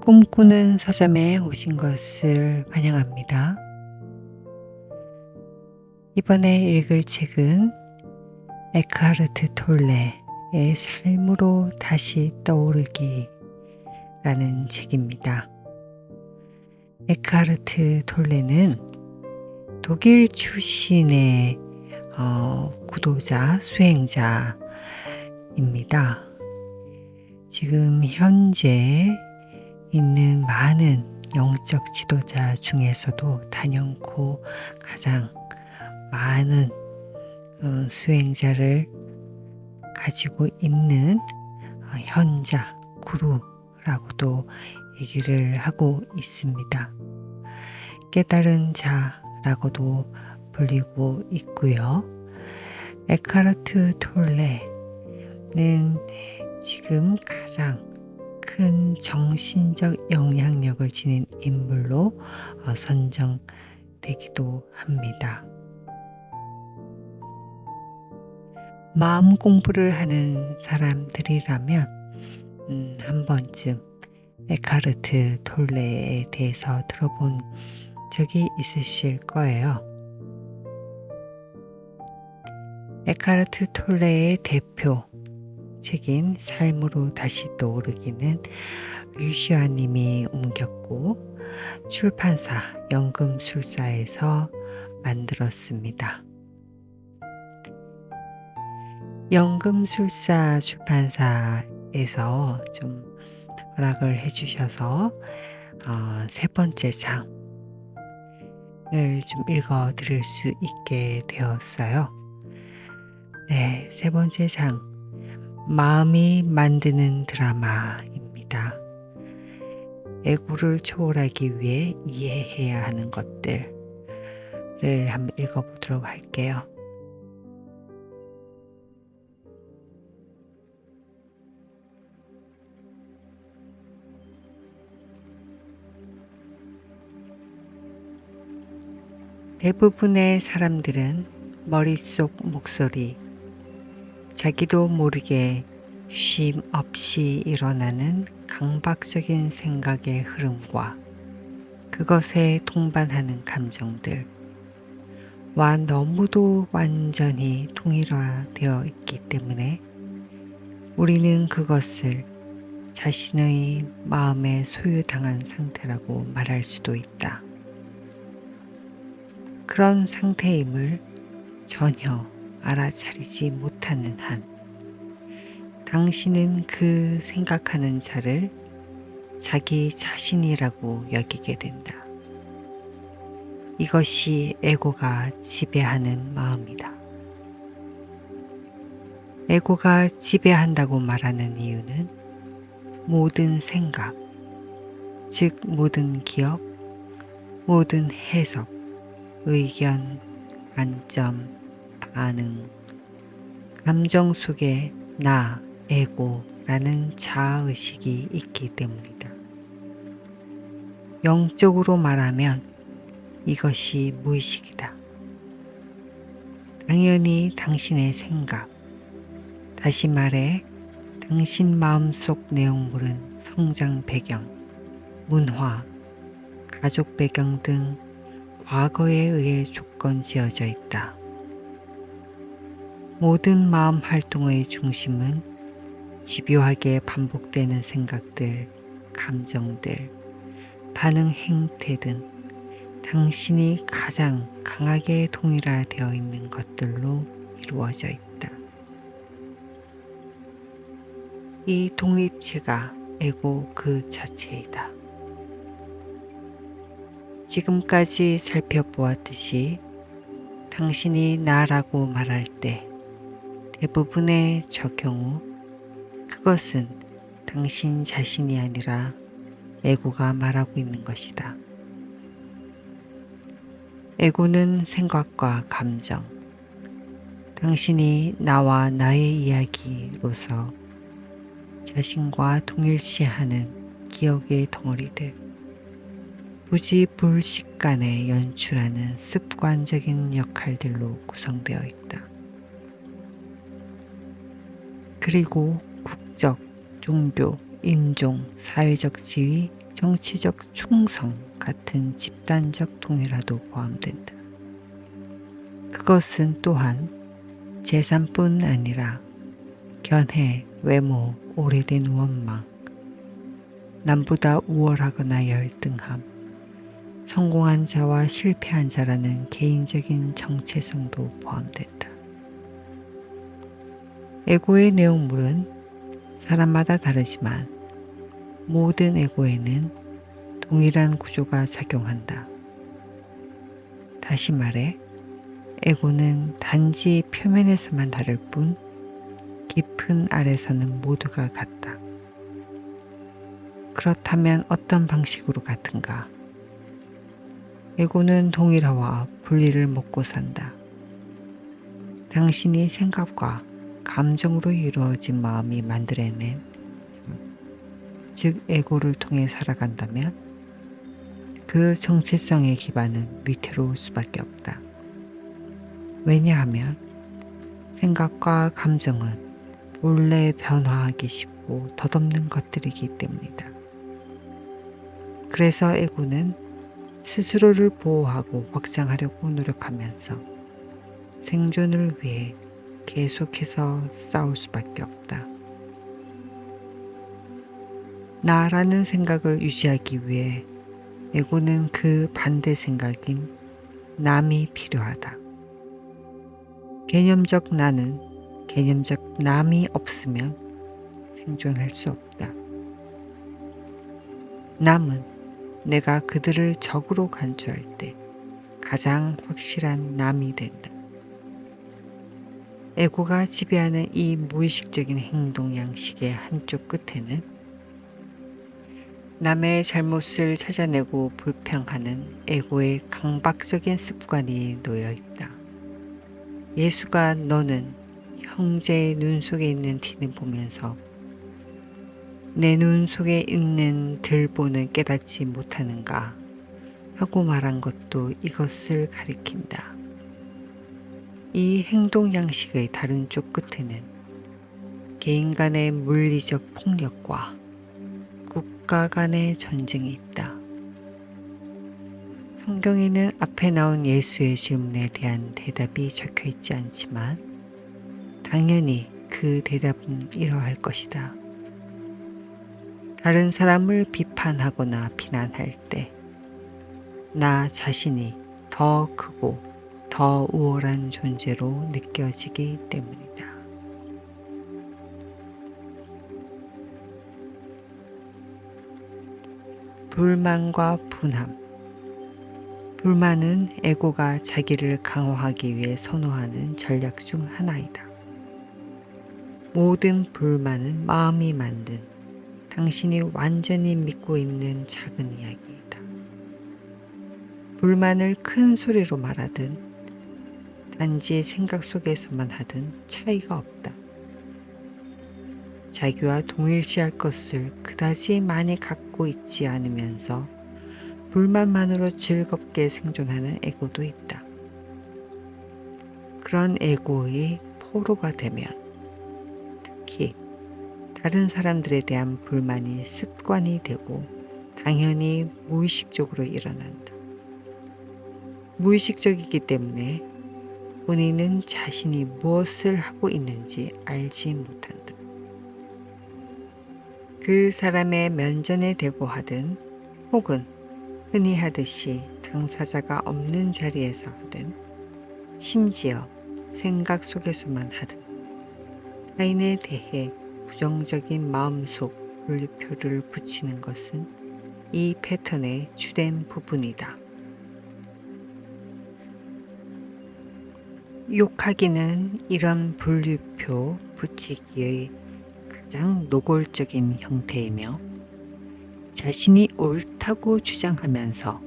꿈꾸는 서점에 오신 것을 환영합니다. 이번에 읽을 책은 에크하르트 톨레의 삶으로 다시 떠오르기라는 책입니다. 에크하르트 톨레는 독일 출신의 구도자, 수행자입니다. 지금 현재 있는 많은 영적 지도자 중에서도 단연코 가장 많은 수행자를 가지고 있는 현자, 구루라고도 얘기를 하고 있습니다. 깨달은 자라고도 불리고 있고요. 에크하르트 톨레는 지금 가장 큰 정신적 영향력을 지닌 인물로 선정되기도 합니다. 마음 공부를 하는 사람들이라면 한 번쯤 에크하르트 톨레에 대해서 들어본 적이 있으실 거예요. 에크하르트 톨레의 대표 책인 삶으로 다시 떠오르기는 류시아님이 옮겼고 출판사 연금술사에서 만들었습니다. 연금술사 출판사에서 좀 허락을 해주셔서 세 번째 장을 좀 읽어드릴 수 있게 되었어요. 네, 세 번째 장. 마음이 만드는 드라마입니다. 에고를 초월하기 위해 이해해야 하는 것들을 한번 읽어보도록 할게요. 대부분의 사람들은 머릿속 목소리, 자기도 모르게 쉼 없이 일어나는 강박적인 생각의 흐름과 그것에 동반하는 감정들과 너무도 완전히 통일화되어 있기 때문에 우리는 그것을 자신의 마음에 소유당한 상태라고 말할 수도 있다. 그런 상태임을 전혀 알아차리지 못하는 한 당신은 그 생각하는 자를 자기 자신이라고 여기게 된다. 이것이 에고가 지배하는 마음이다. 에고가 지배한다고 말하는 이유는 모든 생각, 즉 모든 기억, 모든 해석, 의견, 관점, 반응, 감정 속에 나, 에고라는 자아의식이 있기 때문이다. 영적으로 말하면 이것이 무의식이다. 당연히 당신의 생각, 다시 말해 당신 마음속 내용물은 성장 배경, 문화, 가족 배경 등 과거에 의해 조건 지어져 있다. 모든 마음 활동의 중심은 집요하게 반복되는 생각들, 감정들, 반응 행태 등 당신이 가장 강하게 동일화되어 있는 것들로 이루어져 있다. 이 독립체가 에고 그 자체이다. 지금까지 살펴보았듯이 당신이 나라고 말할 때 대부분의 경우 그것은 당신 자신이 아니라 에고가 말하고 있는 것이다. 에고는 생각과 감정, 당신이 나와 나의 이야기로서 자신과 동일시하는 기억의 덩어리들, 부지불식간에 연출하는 습관적인 역할들로 구성되어 있다. 그리고 국적, 종교, 인종, 사회적 지위, 정치적 충성 같은 집단적 동의라도 포함된다. 그것은 또한 재산뿐 아니라 견해, 외모, 오래된 원망, 남보다 우월하거나 열등함, 성공한 자와 실패한 자라는 개인적인 정체성도 포함된다. 에고의 내용물은 사람마다 다르지만 모든 에고에는 동일한 구조가 작용한다. 다시 말해, 에고는 단지 표면에서만 다를 뿐 깊은 아래서는 모두가 같다. 그렇다면 어떤 방식으로 같은가? 에고는 동일화와 분리를 먹고 산다. 당신이 생각과 감정으로 이루어진 마음이 만들어낸, 즉 에고를 통해 살아간다면 그 정체성의 기반은 위태로울 수밖에 없다. 왜냐하면 생각과 감정은 본래 변화하기 쉽고 덧없는 것들이기 때문이다. 그래서 에고는 스스로를 보호하고 확장하려고 노력하면서 생존을 위해 계속해서 싸울 수밖에 없다. 나라는 생각을 유지하기 위해 에고는 그 반대 생각인 남이 필요하다. 개념적 나는 개념적 남이 없으면 생존할 수 없다. 남은 내가 그들을 적으로 간주할 때 가장 확실한 남이 된다. 에고가 지배하는 이 무의식적인 행동 양식의 한쪽 끝에는 남의 잘못을 찾아내고 불평하는 에고의 강박적인 습관이 놓여 있다. 예수가 너는 형제의 눈 속에 있는 티는 보면서 내 눈 속에 있는 들보는 깨닫지 못하는가 하고 말한 것도 이것을 가리킨다. 이 행동 양식의 다른 쪽 끝에는 개인 간의 물리적 폭력과 국가 간의 전쟁이 있다. 성경에는 앞에 나온 예수의 질문에 대한 대답이 적혀 있지 않지만 당연히 그 대답은 이러할 것이다. 다른 사람을 비판하거나 비난할 때 나 자신이 더 크고 더 우월한 존재로 느껴지기 때문이다. 불만과 분함. 불만은 에고가 자기를 강화하기 위해 선호하는 전략 중 하나이다. 모든 불만은 마음이 만든 당신이 완전히 믿고 있는 작은 이야기이다. 불만을 큰 소리로 말하든 단지 생각 속에서만 하든 차이가 없다. 자기와 동일시할 것을 그다지 많이 갖고 있지 않으면서 불만만으로 즐겁게 생존하는 에고도 있다. 그런 에고의 포로가 되면 특히 다른 사람들에 대한 불만이 습관이 되고 당연히 무의식적으로 일어난다. 무의식적이기 때문에 본인은 자신이 무엇을 하고 있는지 알지 못한다. 그 사람의 면전에 대고 하든 혹은 흔히 하듯이 당사자가 없는 자리에서 하든 심지어 생각 속에서만 하든 타인에 대해 부정적인 마음속 분류표를 붙이는 것은 이 패턴의 주된 부분이다. 욕하기는 이런 분류표 붙이기의 가장 노골적인 형태이며 자신이 옳다고 주장하면서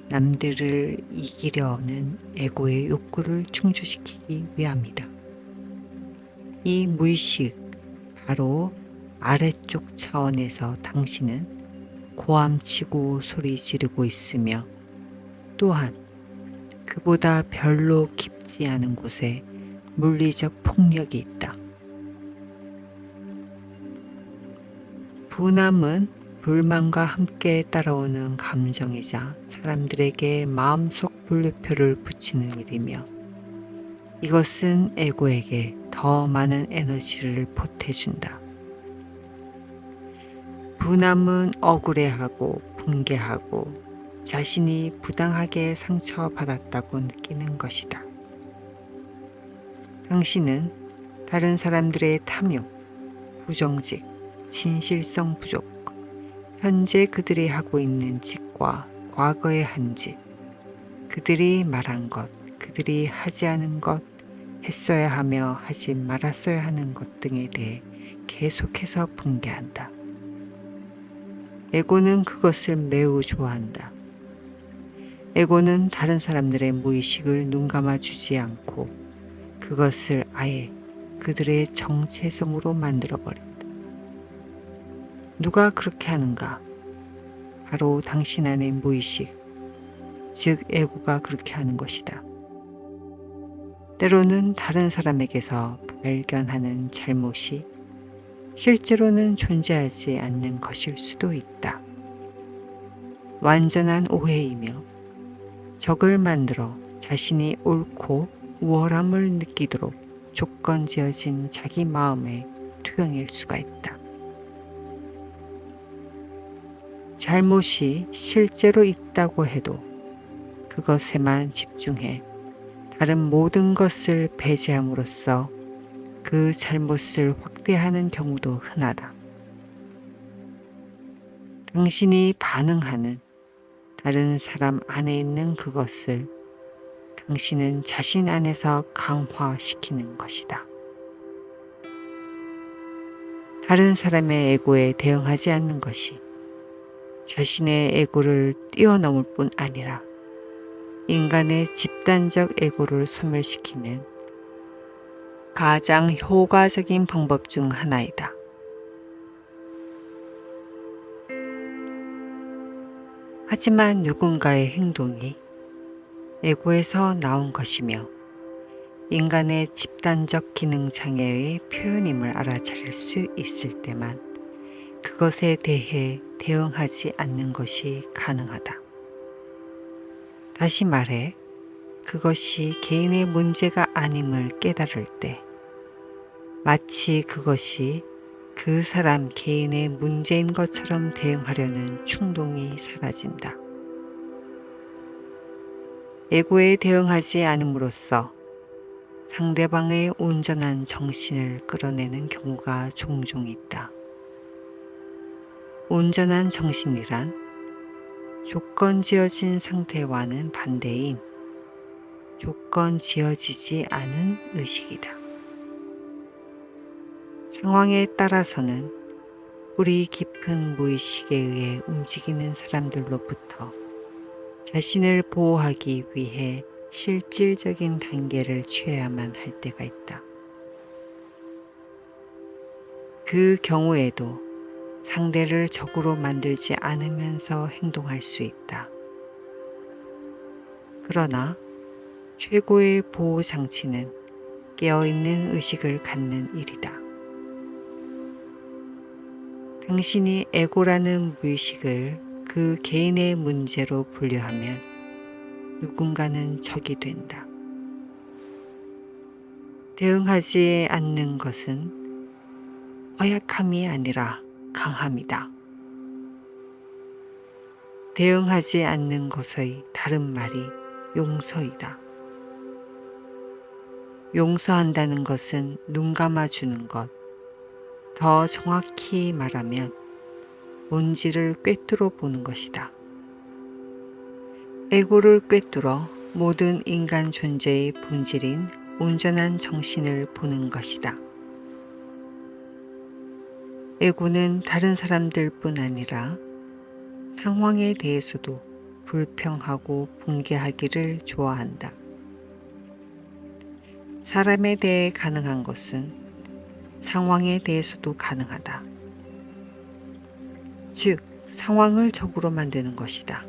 남들을 이기려는 에고의 욕구를 충족시키기 위함이다. 이 무의식, 바로 아래쪽 차원에서 당신은 고함치고 소리 지르고 있으며 또한 그보다 별로 깊지 않은 곳에 물리적 폭력이 있다. 분함은 불만과 함께 따라오는 감정이자 사람들에게 마음속 분류표를 붙이는 일이며 이것은 에고에게 더 많은 에너지를 보태준다. 분함은 억울해하고 분개하고 자신이 부당하게 상처받았다고 느끼는 것이다. 당신은 다른 사람들의 탐욕, 부정직, 진실성 부족, 현재 그들이 하고 있는 짓과 과거에 한 짓, 그들이 말한 것, 그들이 하지 않은 것, 했어야 하며 하지 말았어야 하는 것 등에 대해 계속해서 분개한다. 에고는 그것을 매우 좋아한다. 에고는 다른 사람들의 무의식을 눈감아 주지 않고 그것을 아예 그들의 정체성으로 만들어버린다. 누가 그렇게 하는가? 바로 당신 안의 무의식, 즉 에고가 그렇게 하는 것이다. 때로는 다른 사람에게서 발견하는 잘못이 실제로는 존재하지 않는 것일 수도 있다. 완전한 오해이며 적을 만들어 자신이 옳고 우월함을 느끼도록 조건 지어진 자기 마음의 투영일 수가 있다. 잘못이 실제로 있다고 해도 그것에만 집중해 다른 모든 것을 배제함으로써 그 잘못을 확대하는 경우도 흔하다. 당신이 반응하는 다른 사람 안에 있는 그것을 당신은 자신 안에서 강화시키는 것이다. 다른 사람의 에고에 대응하지 않는 것이 자신의 에고를 뛰어넘을 뿐 아니라 인간의 집단적 에고를 소멸시키는 가장 효과적인 방법 중 하나이다. 하지만 누군가의 행동이 에고에서 나온 것이며 인간의 집단적 기능 장애의 표현임을 알아차릴 수 있을 때만 그것에 대해 대응하지 않는 것이 가능하다. 다시 말해, 그것이 개인의 문제가 아님을 깨달을 때 마치 그것이 그 사람 개인의 문제인 것처럼 대응하려는 충동이 사라진다. 에고에 대응하지 않음으로써 상대방의 온전한 정신을 끌어내는 경우가 종종 있다. 온전한 정신이란 조건 지어진 상태와는 반대인 조건 지어지지 않은 의식이다. 상황에 따라서는 뿌리 깊은 무의식에 의해 움직이는 사람들로부터 자신을 보호하기 위해 실질적인 단계를 취해야만 할 때가 있다. 그 경우에도 상대를 적으로 만들지 않으면서 행동할 수 있다. 그러나 최고의 보호 장치는 깨어있는 의식을 갖는 일이다. 당신이 에고라는 무의식을 그 개인의 문제로 분류하면 누군가는 적이 된다. 대응하지 않는 것은 허약함이 아니라 강함이다. 대응하지 않는 것의 다른 말이 용서이다. 용서한다는 것은 눈 감아주는 것, 더 정확히 말하면 본질을 꿰뚫어 보는 것이다. 에고를 꿰뚫어 모든 인간 존재의 본질인 온전한 정신을 보는 것이다. 에고는 다른 사람들뿐 아니라 상황에 대해서도 불평하고 분개하기를 좋아한다. 사람에 대해 가능한 것은 상황에 대해서도 가능하다. 즉, 상황을 적으로 만드는 것이다.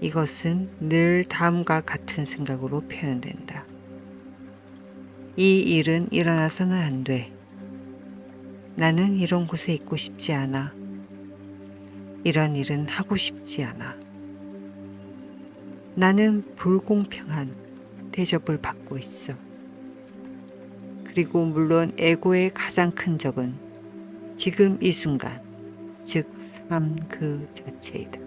이것은 늘 다음과 같은 생각으로 표현된다. 이 일은 일어나서는 안 돼. 나는 이런 곳에 있고 싶지 않아. 이런 일은 하고 싶지 않아. 나는 불공평한 대접을 받고 있어. 그리고 물론 에고의 가장 큰 적은 지금 이 순간, 즉 삶 그 자체이다.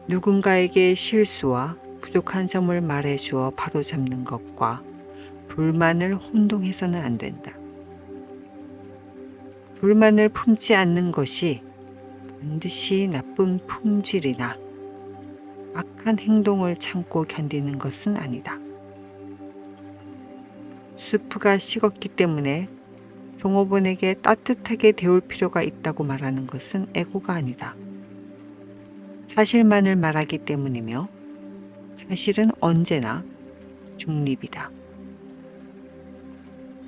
누군가에게 실수와 부족한 점을 말해주어 바로잡는 것과 불만을 혼동해서는 안 된다. 불만을 품지 않는 것이 반드시 나쁜 품질이나 악한 행동을 참고 견디는 것은 아니다. 수프가 식었기 때문에 종업원에게 따뜻하게 데울 필요가 있다고 말하는 것은 에고가 아니다. 사실만을 말하기 때문이며 사실은 언제나 중립이다.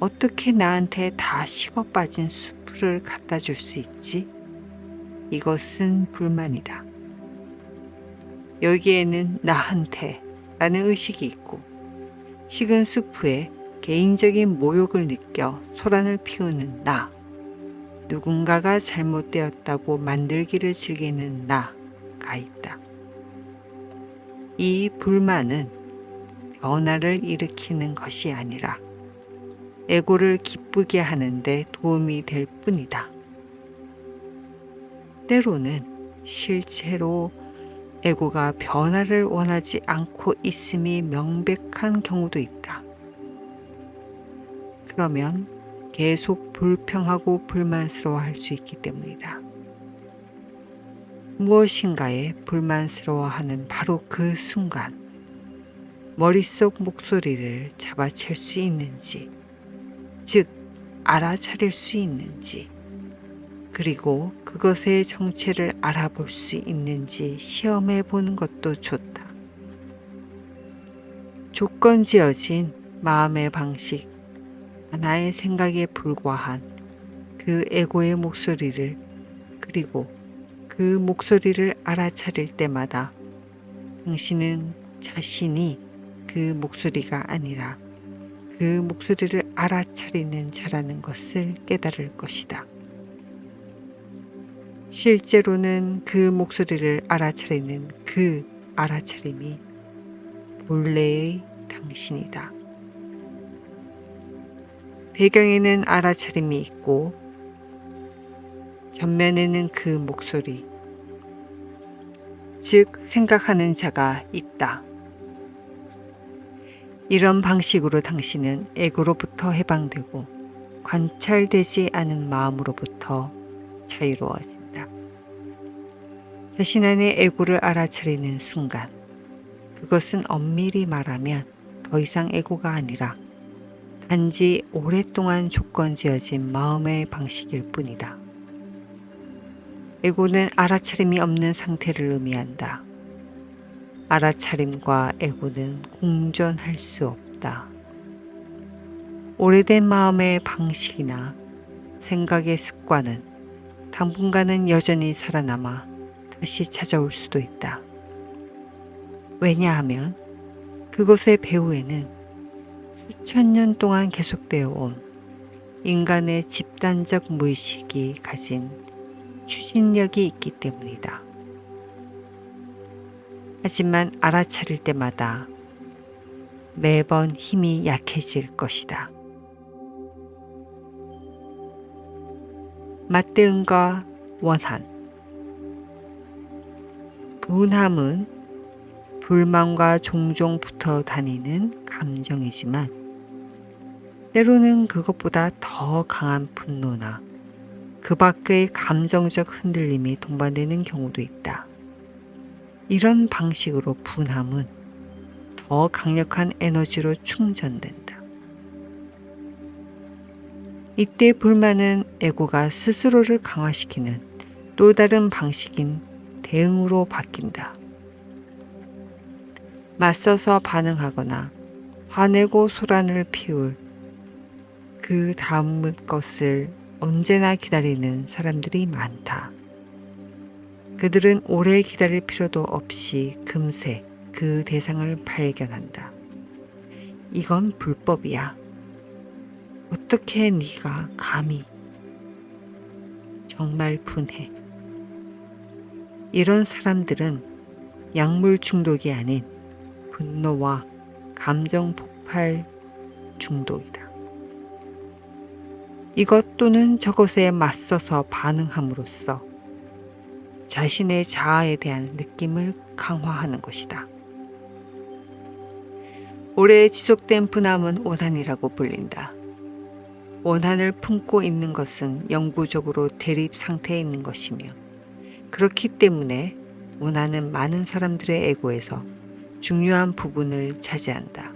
어떻게 나한테 다 식어 빠진 수프를 갖다 줄 수 있지? 이것은 불만이다. 여기에는 나한테 라는 의식이 있고 식은 수프에 개인적인 모욕을 느껴 소란을 피우는 나, 누군가가 잘못되었다고 만들기를 즐기는 나가 있다. 이 불만은 변화를 일으키는 것이 아니라 에고를 기쁘게 하는데 도움이 될 뿐이다. 때로는 실제로 에고가 변화를 원하지 않고 있음이 명백한 경우도 있다. 그러면 계속 불평하고 불만스러워할 수 있기 때문이다. 무엇인가에 불만스러워하는 바로 그 순간 머릿속 목소리를 잡아챌 수 있는지, 즉 알아차릴 수 있는지, 그리고 그것의 정체를 알아볼 수 있는지 시험해 보는 것도 좋다. 조건지어진 마음의 방식, 하나의 생각에 불과한 그 에고의 목소리를, 그리고 그 목소리를 알아차릴 때마다 당신은 자신이 그 목소리가 아니라 그 목소리를 알아차리는 자라는 것을 깨달을 것이다. 실제로는 그 목소리를 알아차리는 그 알아차림이 본래의 당신이다. 배경에는 알아차림이 있고 전면에는 그 목소리, 즉 생각하는 자가 있다. 이런 방식으로 당신은 에고로부터 해방되고 관찰되지 않은 마음으로부터 자유로워진다. 자신 안의 에고를 알아차리는 순간, 그것은 엄밀히 말하면 더 이상 에고가 아니라 단지 오랫동안 조건지어진 마음의 방식일 뿐이다. 에고는 알아차림이 없는 상태를 의미한다. 알아차림과 에고는 공존할 수 없다. 오래된 마음의 방식이나 생각의 습관은 당분간은 여전히 살아남아 다시 찾아올 수도 있다. 왜냐하면 그것의 배후에는 수천 년 동안 계속되어 온 인간의 집단적 무의식이 가진 추진력이 있기 때문이다. 하지만 알아차릴 때마다 매번 힘이 약해질 것이다. 맞대응과 원한. 분함은 불만과 종종 붙어 다니는 감정이지만 때로는 그것보다 더 강한 분노나 그 밖의 감정적 흔들림이 동반되는 경우도 있다. 이런 방식으로 분함은 더 강력한 에너지로 충전된다. 이때 불만은 에고가 스스로를 강화시키는 또 다른 방식인 대응으로 바뀐다. 맞서서 반응하거나 화내고 소란을 피울 그 다음 것을 언제나 기다리는 사람들이 많다. 그들은 오래 기다릴 필요도 없이 금세 그 대상을 발견한다. 이건 불법이야. 어떻게 네가 감히. 정말 분해. 이런 사람들은 약물 중독이 아닌 분노와 감정 폭발 중독이다. 이것 또는 저것에 맞서서 반응함으로써 자신의 자아에 대한 느낌을 강화하는 것이다. 오래 지속된 분함은 원한이라고 불린다. 원한을 품고 있는 것은 영구적으로 대립 상태에 있는 것이며, 그렇기 때문에 원한은 많은 사람들의 에고에서 중요한 부분을 차지한다.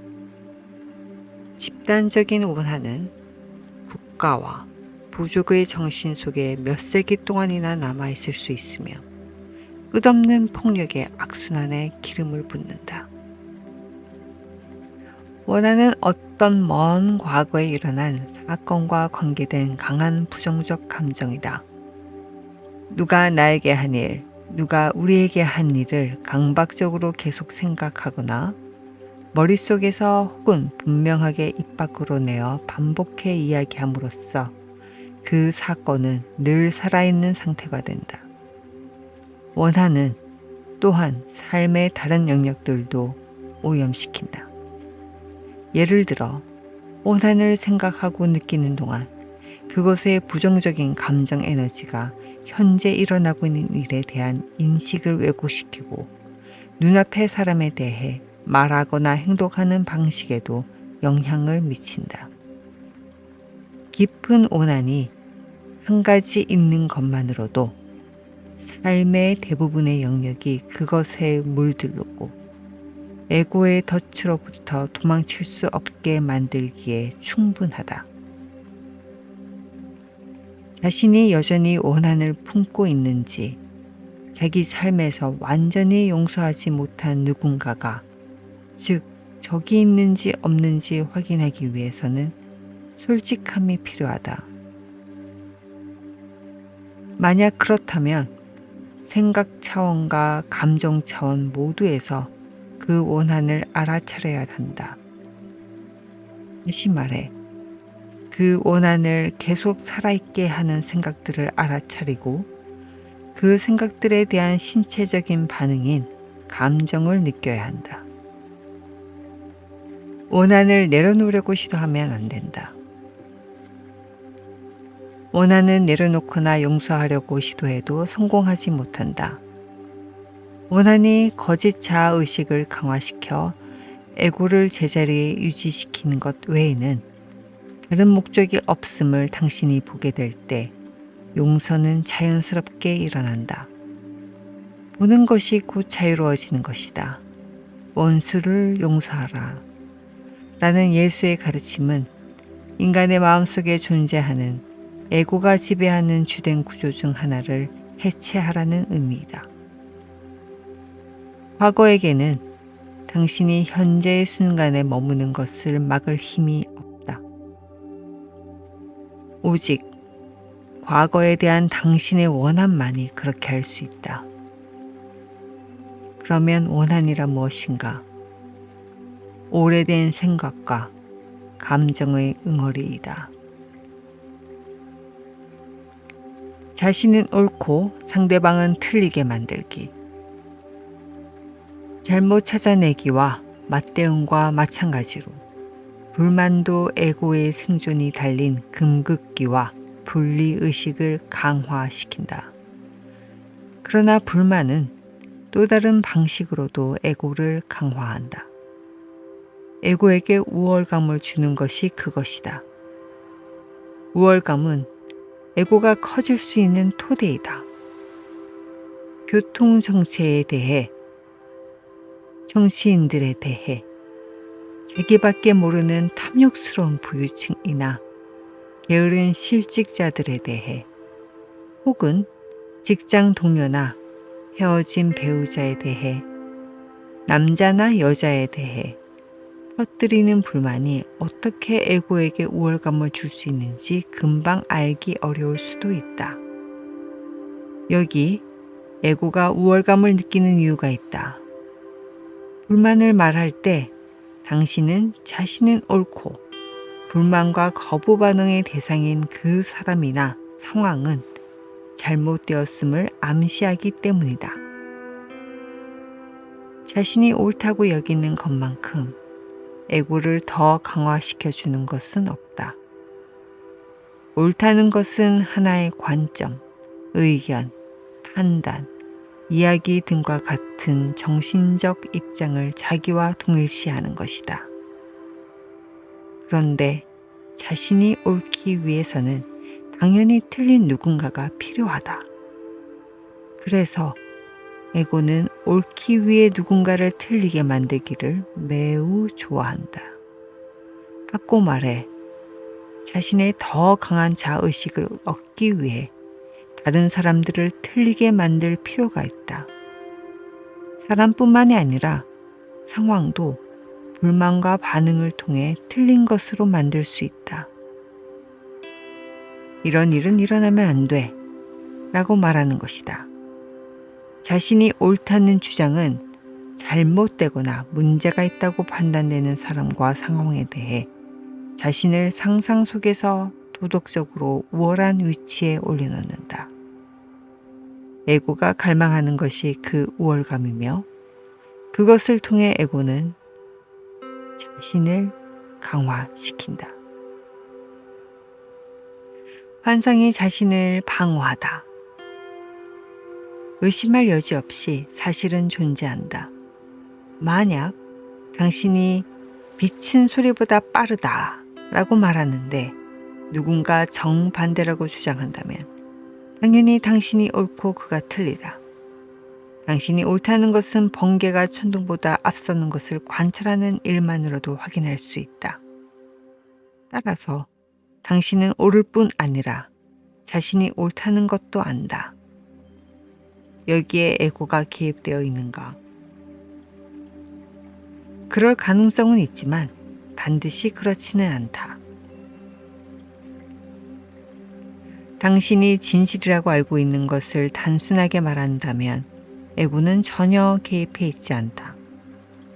집단적인 원한은 국가와 부족의 정신 속에 몇 세기 동안이나 남아있을 수 있으며 끝없는 폭력의 악순환에 기름을 붓는다. 원한은 어떤 먼 과거에 일어난 사건과 관계된 강한 부정적 감정이다. 누가 나에게 한 일, 누가 우리에게 한 일을 강박적으로 계속 생각하거나 머릿속에서 혹은 분명하게 입 밖으로 내어 반복해 이야기함으로써 그 사건은 늘 살아있는 상태가 된다. 원한은 또한 삶의 다른 영역들도 오염시킨다. 예를 들어 원한을 생각하고 느끼는 동안 그것의 부정적인 감정 에너지가 현재 일어나고 있는 일에 대한 인식을 왜곡시키고 눈앞의 사람에 대해 말하거나 행동하는 방식에도 영향을 미친다. 깊은 원한이 한 가지 있는 것만으로도 삶의 대부분의 영역이 그것에 물들고 에고의 덫으로부터 도망칠 수 없게 만들기에 충분하다. 자신이 여전히 원한을 품고 있는지, 자기 삶에서 완전히 용서하지 못한 누군가가, 즉 적이 있는지 없는지 확인하기 위해서는 솔직함이 필요하다. 만약 그렇다면 생각 차원과 감정 차원 모두에서 그 원한을 알아차려야 한다. 다시 말해, 그 원한을 계속 살아있게 하는 생각들을 알아차리고 그 생각들에 대한 신체적인 반응인 감정을 느껴야 한다. 원한을 내려놓으려고 시도하면 안 된다. 원한은 내려놓거나 용서하려고 시도해도 성공하지 못한다. 원한이 거짓 자아의식을 강화시켜 에고를 제자리에 유지시키는 것 외에는 다른 목적이 없음을 당신이 보게 될 때 용서는 자연스럽게 일어난다. 보는 것이 곧 자유로워지는 것이다. 원수를 용서하라. 라는 예수의 가르침은 인간의 마음속에 존재하는 에고가 지배하는 주된 구조 중 하나를 해체하라는 의미이다. 과거에게는 당신이 현재의 순간에 머무는 것을 막을 힘이 없다. 오직 과거에 대한 당신의 원한만이 그렇게 할 수 있다. 그러면 원한이란 무엇인가? 오래된 생각과 감정의 응어리이다. 자신은 옳고 상대방은 틀리게 만들기. 잘못 찾아내기와 맞대응과 마찬가지로 불만도 에고의 생존이 달린 금극기와 분리의식을 강화시킨다. 그러나 불만은 또 다른 방식으로도 에고를 강화한다. 에고에게 우월감을 주는 것이 그것이다. 우월감은 에고가 커질 수 있는 토대이다. 교통정체에 대해, 정치인들에 대해, 자기밖에 모르는 탐욕스러운 부유층이나 게으른 실직자들에 대해, 혹은 직장 동료나 헤어진 배우자에 대해, 남자나 여자에 대해 퍼뜨리는 불만이 어떻게 에고에게 우월감을 줄 수 있는지 금방 알기 어려울 수도 있다. 여기 에고가 우월감을 느끼는 이유가 있다. 불만을 말할 때 당신은 자신은 옳고 불만과 거부 반응의 대상인 그 사람이나 상황은 잘못되었음을 암시하기 때문이다. 자신이 옳다고 여기는 것만큼 에고를 더 강화시켜 주는 것은 없다. 옳다는 것은 하나의 관점, 의견, 판단, 이야기 등과 같은 정신적 입장을 자기와 동일시하는 것이다. 그런데 자신이 옳기 위해서는 당연히 틀린 누군가가 필요하다. 그래서 에고는 옳기 위해 누군가를 틀리게 만들기를 매우 좋아한다. 바꿔 말해, 자신의 더 강한 자의식을 얻기 위해 다른 사람들을 틀리게 만들 필요가 있다. 사람뿐만이 아니라 상황도 불만과 반응을 통해 틀린 것으로 만들 수 있다. 이런 일은 일어나면 안 돼 라고 말하는 것이다. 자신이 옳다는 주장은 잘못되거나 문제가 있다고 판단되는 사람과 상황에 대해 자신을 상상 속에서 도덕적으로 우월한 위치에 올려놓는다. 에고가 갈망하는 것이 그 우월감이며 그것을 통해 에고는 자신을 강화시킨다. 환상이 자신을 방어하다. 의심할 여지 없이 사실은 존재한다. 만약 당신이 빛은 소리보다 빠르다 라고 말하는데 누군가 정반대라고 주장한다면 당연히 당신이 옳고 그가 틀리다. 당신이 옳다는 것은 번개가 천둥보다 앞서는 것을 관찰하는 일만으로도 확인할 수 있다. 따라서 당신은 옳을 뿐 아니라 자신이 옳다는 것도 안다. 여기에 에고가 개입되어 있는가? 그럴 가능성은 있지만 반드시 그렇지는 않다. 당신이 진실이라고 알고 있는 것을 단순하게 말한다면 에고는 전혀 개입해 있지 않다.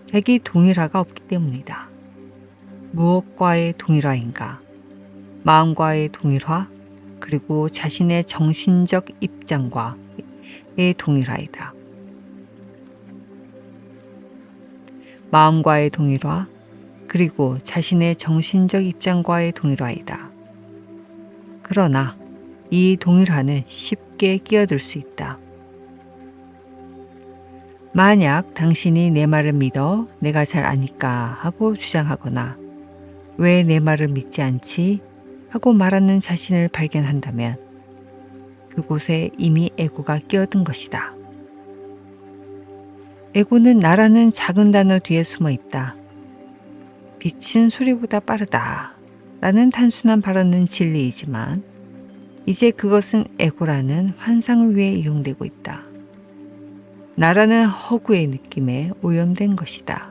자기 동일화가 없기 때문이다. 무엇과의 동일화인가? 마음과의 동일화, 그리고 자신의 정신적 입장과의 동일화이다. 마음과의 동일화, 그리고 자신의 정신적 입장과의 동일화이다. 그러나 이 동일화는 쉽게 끼어들 수 있다. 만약 당신이 내 말을 믿어 내가 잘 아니까 하고 주장하거나 왜 내 말을 믿지 않지? 하고 말하는 자신을 발견한다면 그곳에 이미 에고가 끼어든 것이다. 에고는 나라는 작은 단어 뒤에 숨어 있다. 빛은 소리보다 빠르다 라는 단순한 발언은 진리이지만 이제 그것은 에고라는 환상을 위해 이용되고 있다. 나라는 허구의 느낌에 오염된 것이다.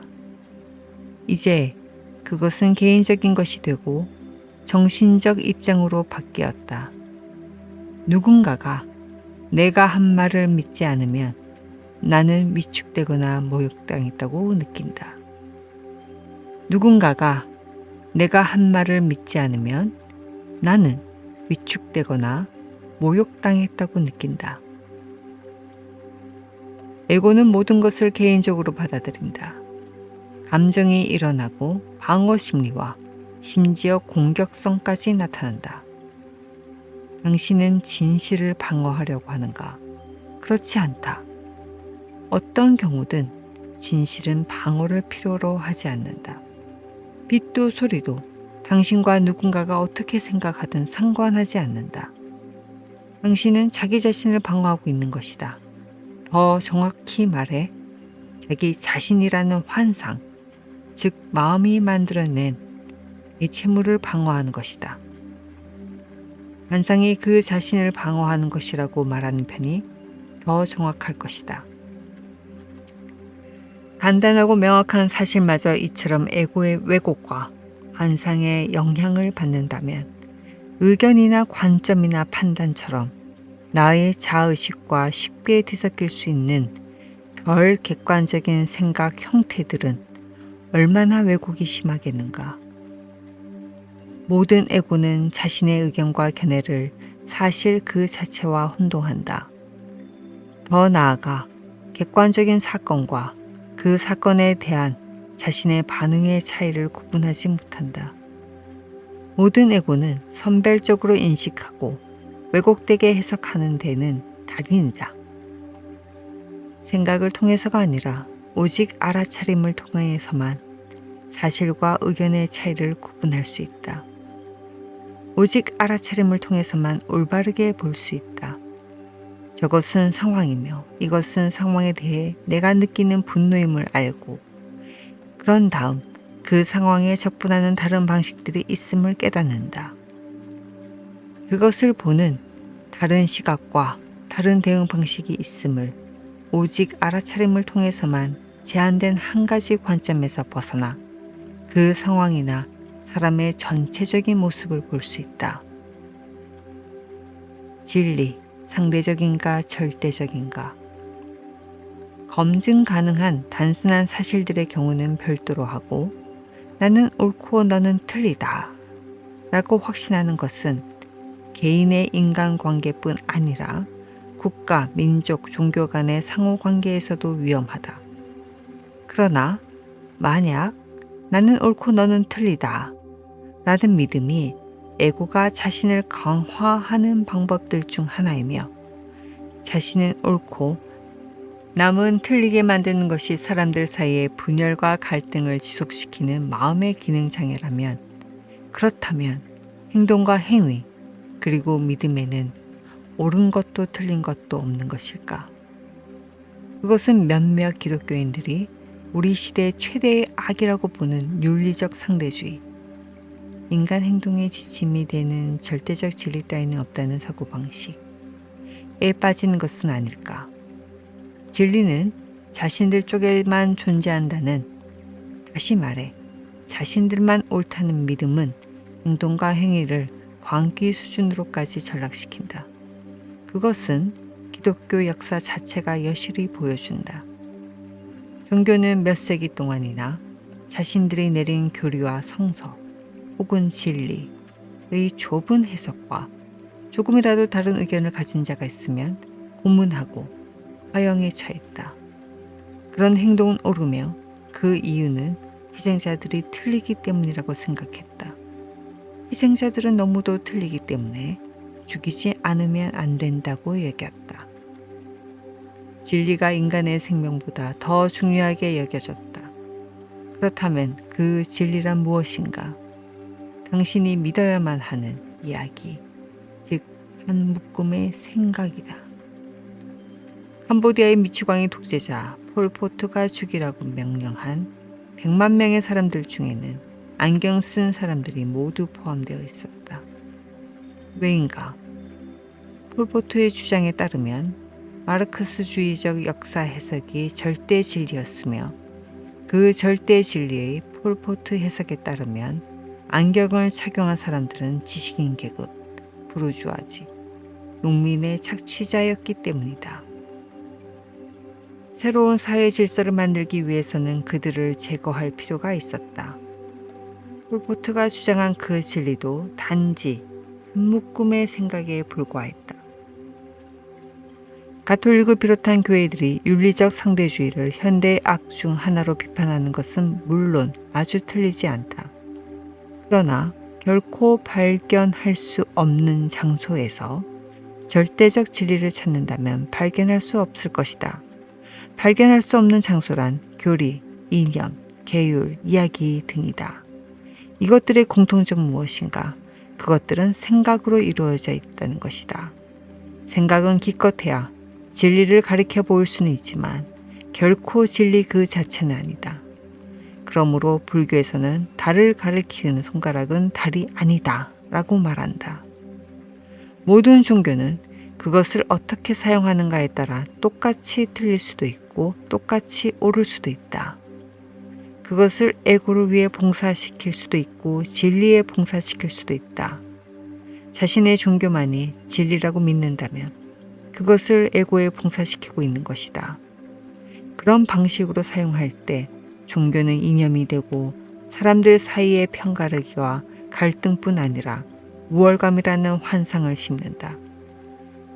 이제 그것은 개인적인 것이 되고 정신적 입장으로 바뀌었다. 누군가가 내가 한 말을 믿지 않으면 나는 위축되거나 모욕당했다고 느낀다. 누군가가 내가 한 말을 믿지 않으면 나는 위축되거나 모욕당했다고 느낀다. 에고는 모든 것을 개인적으로 받아들인다. 감정이 일어나고 방어 심리와 심지어 공격성까지 나타난다. 당신은 진실을 방어하려고 하는가? 그렇지 않다. 어떤 경우든 진실은 방어를 필요로 하지 않는다. 빛도 소리도 당신과 누군가가 어떻게 생각하든 상관하지 않는다. 당신은 자기 자신을 방어하고 있는 것이다. 더 정확히 말해 자기 자신이라는 환상, 즉 마음이 만들어낸 예체물을 방어하는 것이다. 환상이 그 자신을 방어하는 것이라고 말하는 편이 더 정확할 것이다. 간단하고 명확한 사실마저 이처럼 에고의 왜곡과 환상의 영향을 받는다면 의견이나 관점이나 판단처럼 나의 자의식과 쉽게 뒤섞일 수 있는 덜 객관적인 생각 형태들은 얼마나 왜곡이 심하겠는가. 모든 에고는 자신의 의견과 견해를 사실 그 자체와 혼동한다. 더 나아가 객관적인 사건과 그 사건에 대한 자신의 반응의 차이를 구분하지 못한다. 모든 에고는 선별적으로 인식하고 왜곡되게 해석하는 데는 달인이다. 생각을 통해서가 아니라 오직 알아차림을 통해서만 사실과 의견의 차이를 구분할 수 있다. 오직 알아차림을 통해서만 올바르게 볼 수 있다. 저것은 상황이며 이것은 상황에 대해 내가 느끼는 분노임을 알고 그런 다음 그 상황에 접근하는 다른 방식들이 있음을 깨닫는다. 그것을 보는 다른 시각과 다른 대응 방식이 있음을 오직 알아차림을 통해서만 제한된 한 가지 관점에서 벗어나 그 상황이나 사람의 전체적인 모습을 볼 수 있다. 진리, 상대적인가 절대적인가? 검증 가능한 단순한 사실들의 경우는 별도로 하고 나는 옳고 너는 틀리다 라고 확신하는 것은 개인의 인간관계뿐 아니라 국가, 민족, 종교 간의 상호관계에서도 위험하다. 그러나 만약 나는 옳고 너는 틀리다 라는 믿음이 에고가 자신을 강화하는 방법들 중 하나이며 자신은 옳고 남은 틀리게 만드는 것이 사람들 사이의 분열과 갈등을 지속시키는 마음의 기능 장애라면 그렇다면 행동과 행위 그리고 믿음에는 옳은 것도 틀린 것도 없는 것일까? 그것은 몇몇 기독교인들이 우리 시대의 최대의 악이라고 보는 윤리적 상대주의, 인간 행동의 지침이 되는 절대적 진리 따위는 없다는 사고방식에 빠지는 것은 아닐까? 진리는 자신들 쪽에만 존재한다는, 다시 말해 자신들만 옳다는 믿음은 행동과 행위를 광기 수준으로까지 전락시킨다. 그것은 기독교 역사 자체가 여실히 보여준다. 종교는 몇 세기 동안이나 자신들이 내린 교리와 성서 혹은 진리의 좁은 해석과 조금이라도 다른 의견을 가진 자가 있으면 고문하고 화형에 처했다. 그런 행동은 옳으며 그 이유는 희생자들이 틀리기 때문이라고 생각했다. 희생자들은 너무도 틀리기 때문에 죽이지 않으면 안 된다고 여겼다. 진리가 인간의 생명보다 더 중요하게 여겨졌다. 그렇다면 그 진리란 무엇인가? 당신이 믿어야만 하는 이야기, 즉 한 묶음의 생각이다. 캄보디아의 미치광이 독재자 폴포트가 죽이라고 명령한 100만 명의 사람들 중에는 안경 쓴 사람들이 모두 포함되어 있었다. 왜인가? 폴포트의 주장에 따르면 마르크스주의적 역사 해석이 절대 진리였으며 그 절대 진리의 폴포트 해석에 따르면 안경을 착용한 사람들은 지식인 계급, 부르주아지, 농민의 착취자였기 때문이다. 새로운 사회 질서를 만들기 위해서는 그들을 제거할 필요가 있었다. 폴포트가 주장한 그 진리도 단지 묶음의 생각에 불과했다. 가톨릭을 비롯한 교회들이 윤리적 상대주의를 현대의 악 중 하나로 비판하는 것은 물론 아주 틀리지 않다. 그러나 결코 발견할 수 없는 장소에서 절대적 진리를 찾는다면 발견할 수 없을 것이다. 발견할 수 없는 장소란 교리, 이념, 계율, 이야기 등이다. 이것들의 공통점은 무엇인가? 그것들은 생각으로 이루어져 있다는 것이다. 생각은 기껏해야 진리를 가리켜 보일 수는 있지만 결코 진리 그 자체는 아니다. 그러므로 불교에서는 달을 가리키는 손가락은 달이 아니다 라고 말한다. 모든 종교는 그것을 어떻게 사용하는가에 따라 똑같이 틀릴 수도 있고 똑같이 옳을 수도 있다. 그것을 에고를 위해 봉사시킬 수도 있고 진리에 봉사시킬 수도 있다. 자신의 종교만이 진리라고 믿는다면 그것을 에고에 봉사시키고 있는 것이다. 그런 방식으로 사용할 때 종교는 이념이 되고 사람들 사이의 편가르기와 갈등뿐 아니라 우월감이라는 환상을 심는다.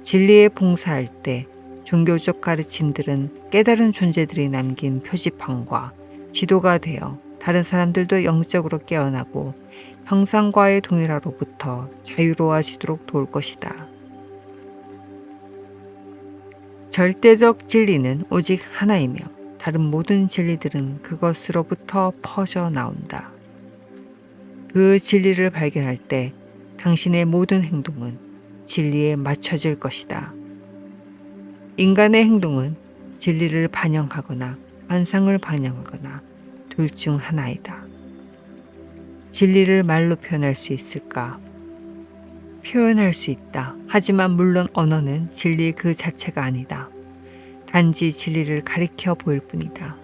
진리에 봉사할 때 종교적 가르침들은 깨달은 존재들이 남긴 표지판과 지도가 되어 다른 사람들도 영적으로 깨어나고 형상과의 동일화로부터 자유로워지도록 도울 것이다. 절대적 진리는 오직 하나이며 다른 모든 진리들은 그것으로부터 퍼져 나온다. 그 진리를 발견할 때 당신의 모든 행동은 진리에 맞춰질 것이다. 인간의 행동은 진리를 반영하거나 환상을 반영하거나 둘 중 하나이다. 진리를 말로 표현할 수 있을까? 표현할 수 있다. 하지만 물론 언어는 진리 그 자체가 아니다. 단지 진리를 가리켜 보일 뿐이다.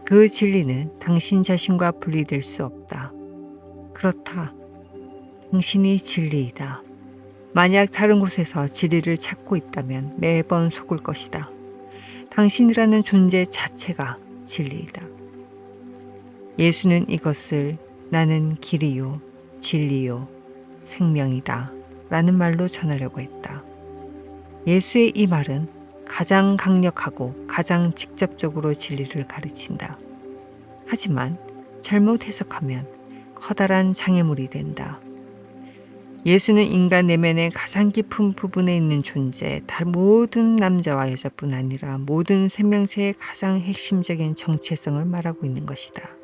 그 진리는 당신 자신과 분리될 수 없다. 그렇다. 당신이 진리이다. 만약 다른 곳에서 진리를 찾고 있다면 매번 속을 것이다. 당신이라는 존재 자체가 진리이다. 예수는 이것을 나는 길이요, 진리요, 생명이다 라는 말로 전하려고 했다. 예수의 이 말은 가장 강력하고 가장 직접적으로 진리를 가르친다. 하지만 잘못 해석하면 커다란 장애물이 된다. 예수는 인간 내면의 가장 깊은 부분에 있는 존재, 모든 남자와 여자뿐 아니라 모든 생명체의 가장 핵심적인 정체성을 말하고 있는 것이다.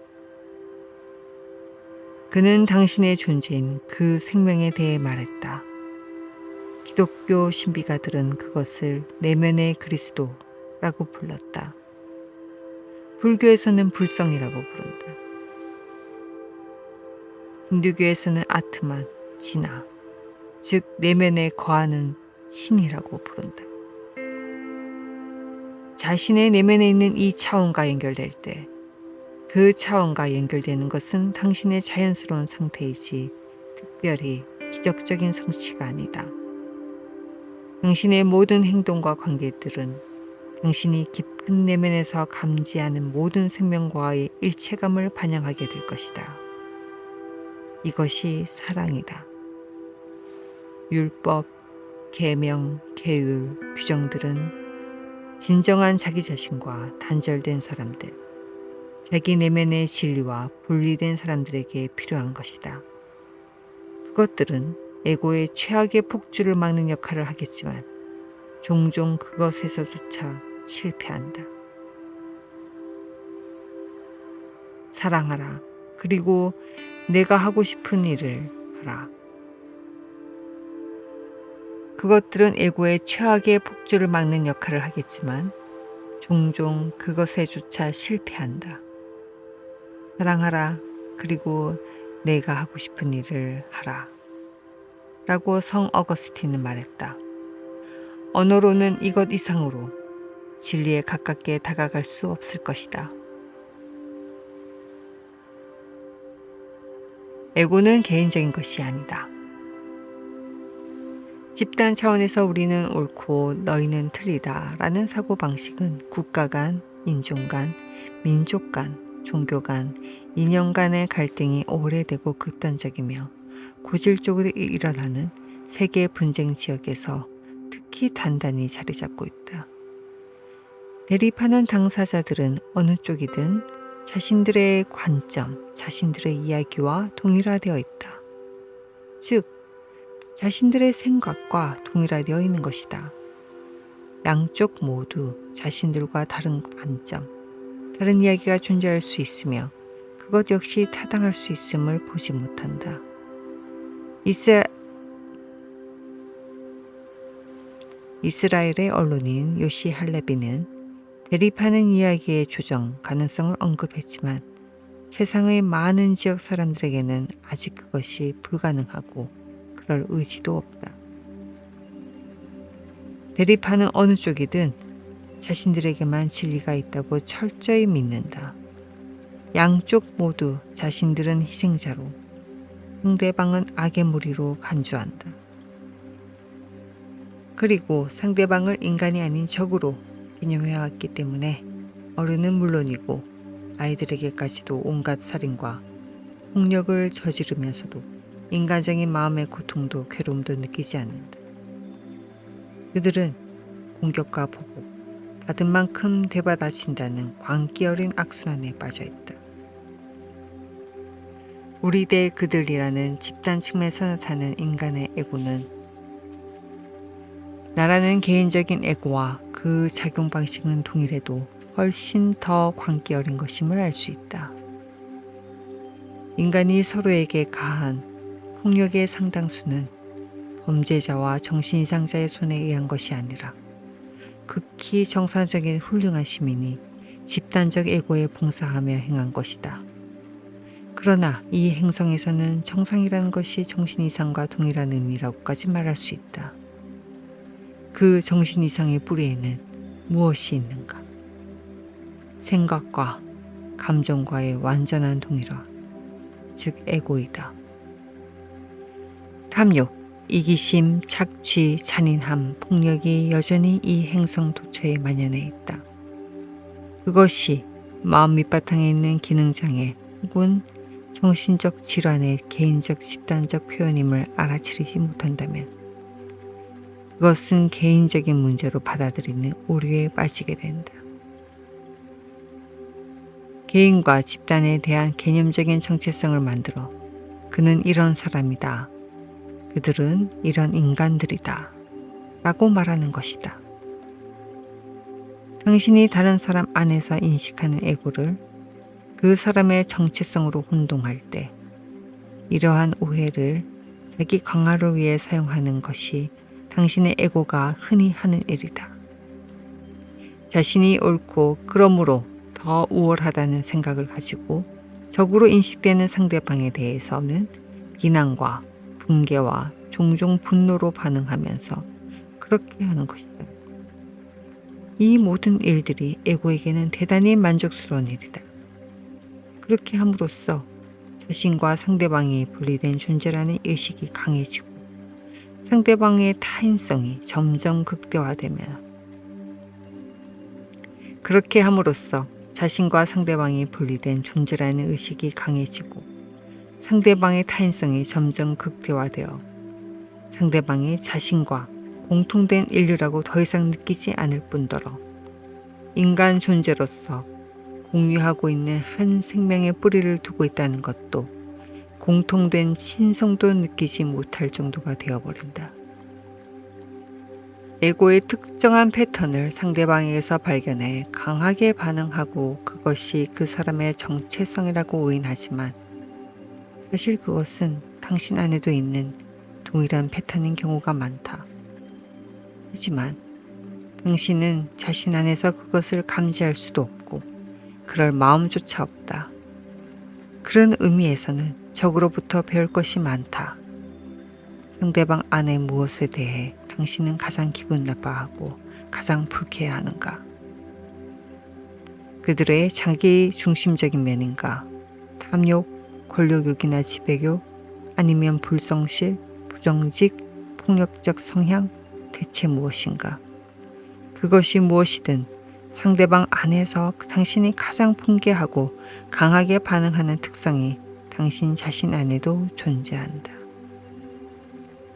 그는 당신의 존재인 그 생명에 대해 말했다. 기독교 신비가들은 그것을 내면의 그리스도라고 불렀다. 불교에서는 불성이라고 부른다. 힌두교에서는 아트만, 진화, 즉 내면에 거하는 신이라고 부른다. 자신의 내면에 있는 이 차원과 연결될 때 그 차원과 연결되는 것은 당신의 자연스러운 상태이지 특별히 기적적인 성취가 아니다. 당신의 모든 행동과 관계들은 당신이 깊은 내면에서 감지하는 모든 생명과의 일체감을 반영하게 될 것이다. 이것이 사랑이다. 율법, 계명, 계율, 규정들은 진정한 자기 자신과 단절된 사람들, 자기 내면의 진리와 분리된 사람들에게 필요한 것이다. 그것들은 에고의 최악의 폭주를 막는 역할을 하겠지만 종종 그것에서조차 실패한다. 사랑하라. 그리고 내가 하고 싶은 일을 하라. 그것들은 에고의 최악의 폭주를 막는 역할을 하겠지만 종종 그것에조차 실패한다. 사랑하라. 그리고 내가 하고 싶은 일을 하라. 라고 성 어거스틴은 말했다. 언어로는 이것 이상으로 진리에 가깝게 다가갈 수 없을 것이다. 에고는 개인적인 것이 아니다. 집단 차원에서 우리는 옳고 너희는 틀리다 라는 사고방식은 국가 간, 인종 간, 민족 간, 종교 간, 이념 간의 갈등이 오래되고 극단적이며 고질적으로 일어나는 세계 분쟁 지역에서 특히 단단히 자리 잡고 있다. 대립하는 당사자들은 어느 쪽이든 자신들의 관점, 자신들의 이야기와 동일화되어 있다. 즉, 자신들의 생각과 동일화되어 있는 것이다. 양쪽 모두 자신들과 다른 관점, 다른 이야기가 존재할 수 있으며 그것 역시 타당할 수 있음을 보지 못한다. 이스라엘의 언론인 요시 할레비는 대립하는 이야기의 조정 가능성을 언급했지만 세상의 많은 지역 사람들에게는 아직 그것이 불가능하고 그럴 의지도 없다. 대립하는 어느 쪽이든 자신들에게만 진리가 있다고 철저히 믿는다. 양쪽 모두 자신들은 희생자로, 상대방은 악의 무리로 간주한다. 그리고 상대방을 인간이 아닌 적으로 개념해왔기 때문에 어른은 물론이고 아이들에게까지도 온갖 살인과 폭력을 저지르면서도 인간적인 마음의 고통도 괴로움도 느끼지 않는다. 그들은 공격과 보복, 받은 만큼 되받아친다는 광기 어린 악순환에 빠져있다. 우리 대 그들이라는 집단 측면에서 나타나는 인간의 에고는 나라는 개인적인 에고와 그 작용 방식은 동일해도 훨씬 더 광기 어린 것임을 알 수 있다. 인간이 서로에게 가한 폭력의 상당수는 범죄자와 정신이상자의 손에 의한 것이 아니라 극히 정상적인 훌륭한 시민이 집단적 에고에 봉사하며 행한 것이다. 그러나 이 행성에서는 정상이라는 것이 정신이상과 동일한 의미라고까지 말할 수 있다. 그 정신이상의 뿌리에는 무엇이 있는가? 생각과 감정과의 완전한 동일화, 즉 에고이다. 탐욕, 이기심, 착취, 잔인함, 폭력이 여전히 이 행성 도처에 만연해 있다. 그것이 마음 밑바탕에 있는 기능장애 혹은 정신적 질환의 개인적 집단적 표현임을 알아차리지 못한다면 그것은 개인적인 문제로 받아들이는 오류에 빠지게 된다. 개인과 집단에 대한 개념적인 정체성을 만들어 그는 이런 사람이다. 그들은 이런 인간들이다. 라고 말하는 것이다. 당신이 다른 사람 안에서 인식하는 에고를 그 사람의 정체성으로 혼동할 때 이러한 오해를 자기 강화를 위해 사용하는 것이 당신의 에고가 흔히 하는 일이다. 자신이 옳고 그러므로 더 우월하다는 생각을 가지고 적으로 인식되는 상대방에 대해서는 비난과 붕괴와 종종 분노로 반응하면서 그렇게 하는 것이다. 이 모든 일들이 에고에게는 대단히 만족스러운 일이다. 그렇게 함으로써 자신과 상대방이 분리된 존재라는 의식이 강해지고 상대방의 타인성이 점점 극대화되며 그렇게 함으로써 자신과 상대방이 분리된 존재라는 의식이 강해지고 상대방의 타인성이 점점 극대화되어 상대방이 자신과 공통된 인류라고 더 이상 느끼지 않을 뿐더러 인간 존재로서 공유하고 있는 한 생명의 뿌리를 두고 있다는 것도 공통된 신성도 느끼지 못할 정도가 되어버린다. 에고의 특정한 패턴을 상대방에게서 발견해 강하게 반응하고 그것이 그 사람의 정체성이라고 오인하지만 사실 그것은 당신 안에도 있는 동일한 패턴인 경우가 많다. 하지만 당신은 자신 안에서 그것을 감지할 수도 없고 그럴 마음조차 없다. 그런 의미에서는 적으로부터 배울 것이 많다. 상대방 안의 무엇에 대해 당신은 가장 기분 나빠하고 가장 불쾌해하는가? 그들의 자기 중심적인 면인가? 탐욕, 권력욕이나 지배욕, 아니면 불성실, 부정직, 폭력적 성향, 대체 무엇인가? 그것이 무엇이든 상대방 안에서 당신이 가장 붕괴하고 강하게 반응하는 특성이 당신 자신 안에도 존재한다.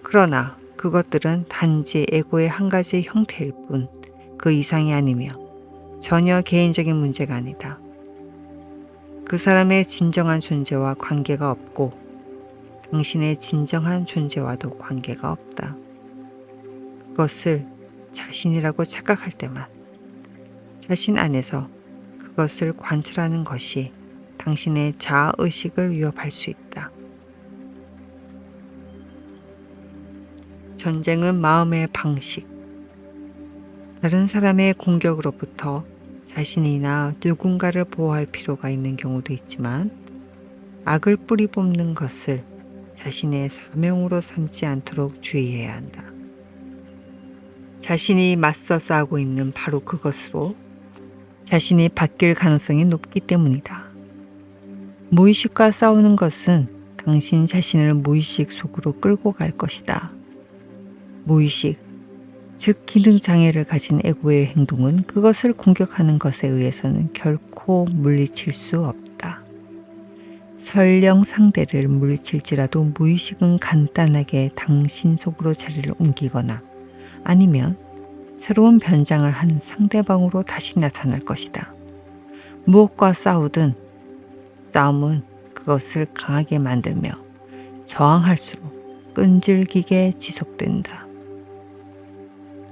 그러나 그것들은 단지 에고의 한 가지 형태일 뿐 그 이상이 아니며 전혀 개인적인 문제가 아니다. 그 사람의 진정한 존재와 관계가 없고 당신의 진정한 존재와도 관계가 없다. 그것을 자신이라고 착각할 때만 자신 안에서 그것을 관찰하는 것이 당신의 자아의식을 위협할 수 있다. 전쟁은 마음의 방식. 다른 사람의 공격으로부터 자신이나 누군가를 보호할 필요가 있는 경우도 있지만 악을 뿌리 뽑는 것을 자신의 사명으로 삼지 않도록 주의해야 한다. 자신이 맞서 싸우고 있는 바로 그것으로 자신이 바뀔 가능성이 높기 때문이다. 무의식과 싸우는 것은 당신 자신을 무의식 속으로 끌고 갈 것이다. 무의식, 즉 기능장애를 가진 에고의 행동은 그것을 공격하는 것에 의해서는 결코 물리칠 수 없다. 설령 상대를 물리칠지라도 무의식은 간단하게 당신 속으로 자리를 옮기거나 아니면 새로운 변장을 한 상대방으로 다시 나타날 것이다. 무엇과 싸우든 싸움은 그것을 강하게 만들며 저항할수록 끈질기게 지속된다.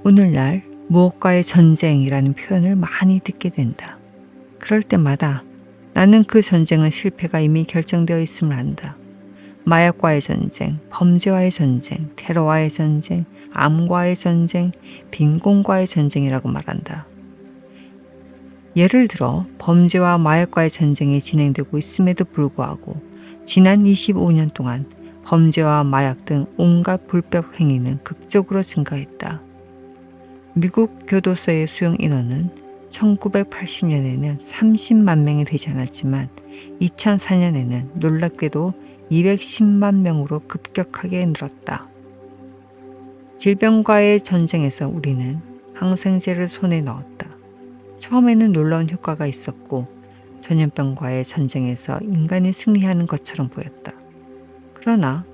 오늘날 무엇과의 전쟁이라는 표현을 많이 듣게 된다. 그럴 때마다 나는 그 전쟁은 실패가 이미 결정되어 있음을 안다. 마약과의 전쟁, 범죄와의 전쟁, 테러와의 전쟁, 암과의 전쟁, 빈곤과의 전쟁이라고 말한다. 예를 들어 범죄와 마약과의 전쟁이 진행되고 있음에도 불구하고 지난 25년 동안 범죄와 마약 등 온갖 불법 행위는 극적으로 증가했다. 미국 교도소의 수용 인원은 1980년에는 30만 명이 되지 않았지만 2004년에는 놀랍게도 210만 명으로 급격하게 늘었다. 질병과의 전쟁에서 우리는 항생제를 손에 넣었다. 처음에는 놀라운 효과가 있었고 전염병과의 전쟁에서 인간이 승리하는 것처럼 보였다. 그러나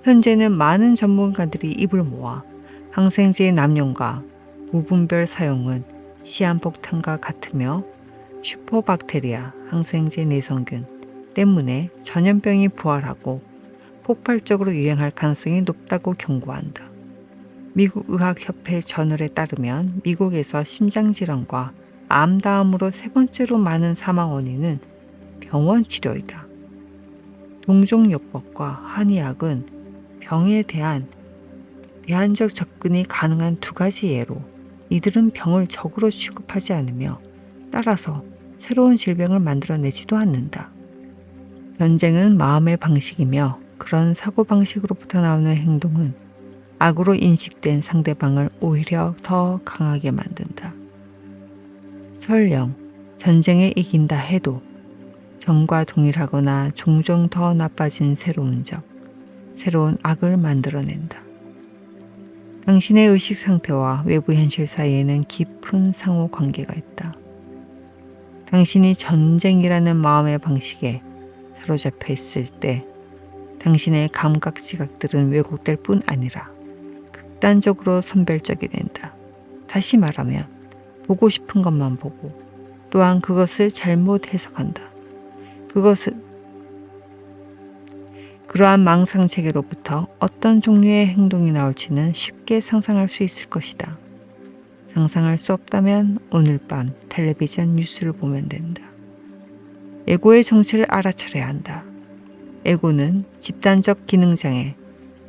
현재는 많은 전문가들이 입을 모아 항생제의 남용과 무분별 사용은 시한폭탄과 같으며 슈퍼박테리아, 항생제 내성균 때문에 전염병이 부활하고 폭발적으로 유행할 가능성이 높다고 경고한다. 미국 의학협회 저널에 따르면 미국에서 심장질환과 암 다음으로 세 번째로 많은 사망 원인은 병원 치료이다. 동종요법과 한의학은 병에 대한 대안적 접근이 가능한 두 가지 예로 이들은 병을 적으로 취급하지 않으며 따라서 새로운 질병을 만들어내지도 않는다. 전쟁은 마음의 방식이며 그런 사고방식으로부터 나오는 행동은 악으로 인식된 상대방을 오히려 더 강하게 만든다. 설령 전쟁에 이긴다 해도 전과 동일하거나 종종 더 나빠진 새로운 적, 새로운 악을 만들어낸다. 당신의 의식 상태와 외부 현실 사이에는 깊은 상호 관계가 있다. 당신이 전쟁이라는 마음의 방식에 사로잡혀 있을 때 당신의 감각 지각들은 왜곡될 뿐 아니라 극단적으로 선별적이 된다. 다시 말하면 보고 싶은 것만 보고 또한 그것을 잘못 해석한다. 그러한 망상 체계로부터 어떤 종류의 행동이 나올지는 쉽게 상상할 수 있을 것이다. 상상할 수 없다면 오늘 밤 텔레비전 뉴스를 보면 된다. 에고의 정체를 알아차려야 한다. 에고는 집단적 기능장애,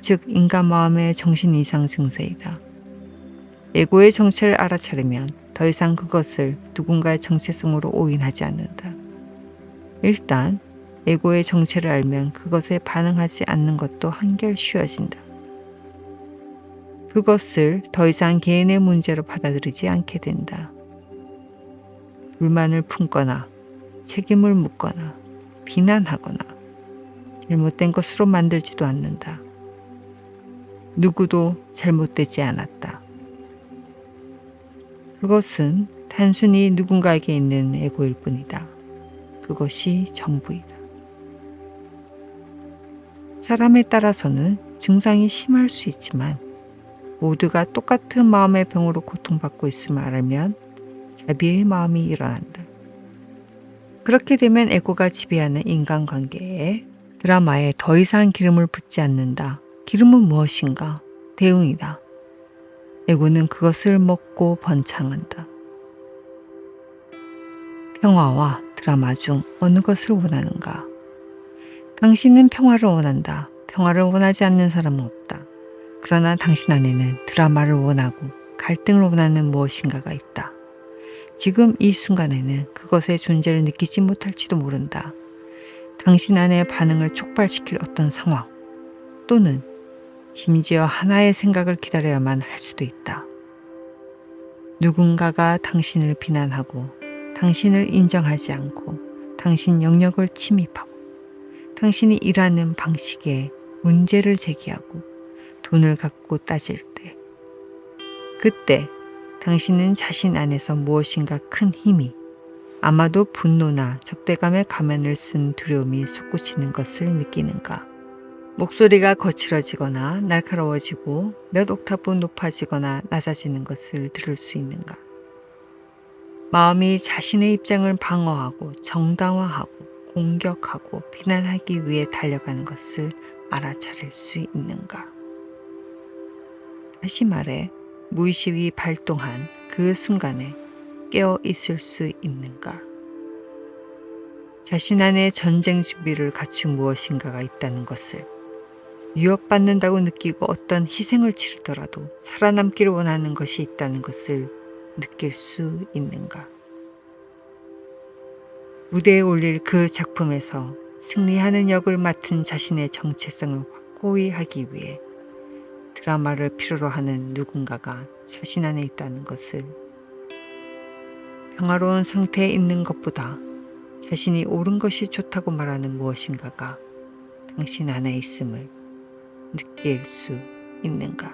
즉 인간 마음의 정신 이상 증세이다. 에고의 정체를 알아차리면 더 이상 그것을 누군가의 정체성으로 오인하지 않는다. 일단 에고의 정체를 알면 그것에 반응하지 않는 것도 한결 쉬워진다. 그것을 더 이상 개인의 문제로 받아들이지 않게 된다. 불만을 품거나 책임을 묻거나 비난하거나 잘못된 것으로 만들지도 않는다. 누구도 잘못되지 않았다. 그것은 단순히 누군가에게 있는 에고일 뿐이다. 그것이 전부이다. 사람에 따라서는 증상이 심할 수 있지만 모두가 똑같은 마음의 병으로 고통받고 있음을 알면 자비의 마음이 일어난다. 그렇게 되면 에고가 지배하는 인간관계에 드라마에 더 이상 기름을 붓지 않는다. 기름은 무엇인가? 대응이다. 에고는 그것을 먹고 번창한다. 평화와 드라마 중 어느 것을 원하는가? 당신은 평화를 원한다. 평화를 원하지 않는 사람은 없다. 그러나 당신 안에는 드라마를 원하고 갈등을 원하는 무엇인가가 있다. 지금 이 순간에는 그것의 존재를 느끼지 못할지도 모른다. 당신 안의 반응을 촉발시킬 어떤 상황 또는 심지어 하나의 생각을 기다려야만 할 수도 있다. 누군가가 당신을 비난하고 당신을 인정하지 않고 당신 영역을 침입하고 당신이 일하는 방식에 문제를 제기하고 돈을 갖고 따질 때 그때 당신은 자신 안에서 무엇인가 큰 힘이 아마도 분노나 적대감의 가면을 쓴 두려움이 솟구치는 것을 느끼는가? 목소리가 거칠어지거나 날카로워지고 몇 옥타브 높아지거나 낮아지는 것을 들을 수 있는가? 마음이 자신의 입장을 방어하고 정당화하고 공격하고 비난하기 위해 달려가는 것을 알아차릴 수 있는가? 다시 말해 무의식이 발동한 그 순간에 깨어 있을 수 있는가? 자신 안에 전쟁 준비를 갖춘 무엇인가가 있다는 것을, 위협받는다고 느끼고 어떤 희생을 치르더라도 살아남기를 원하는 것이 있다는 것을 느낄 수 있는가? 무대에 올릴 그 작품에서 승리하는 역을 맡은 자신의 정체성을 확고히 하기 위해 드라마를 필요로 하는 누군가가 자신 안에 있다는 것을, 평화로운 상태에 있는 것보다 자신이 옳은 것이 좋다고 말하는 무엇인가가 당신 안에 있음을 느낄 수 있는가?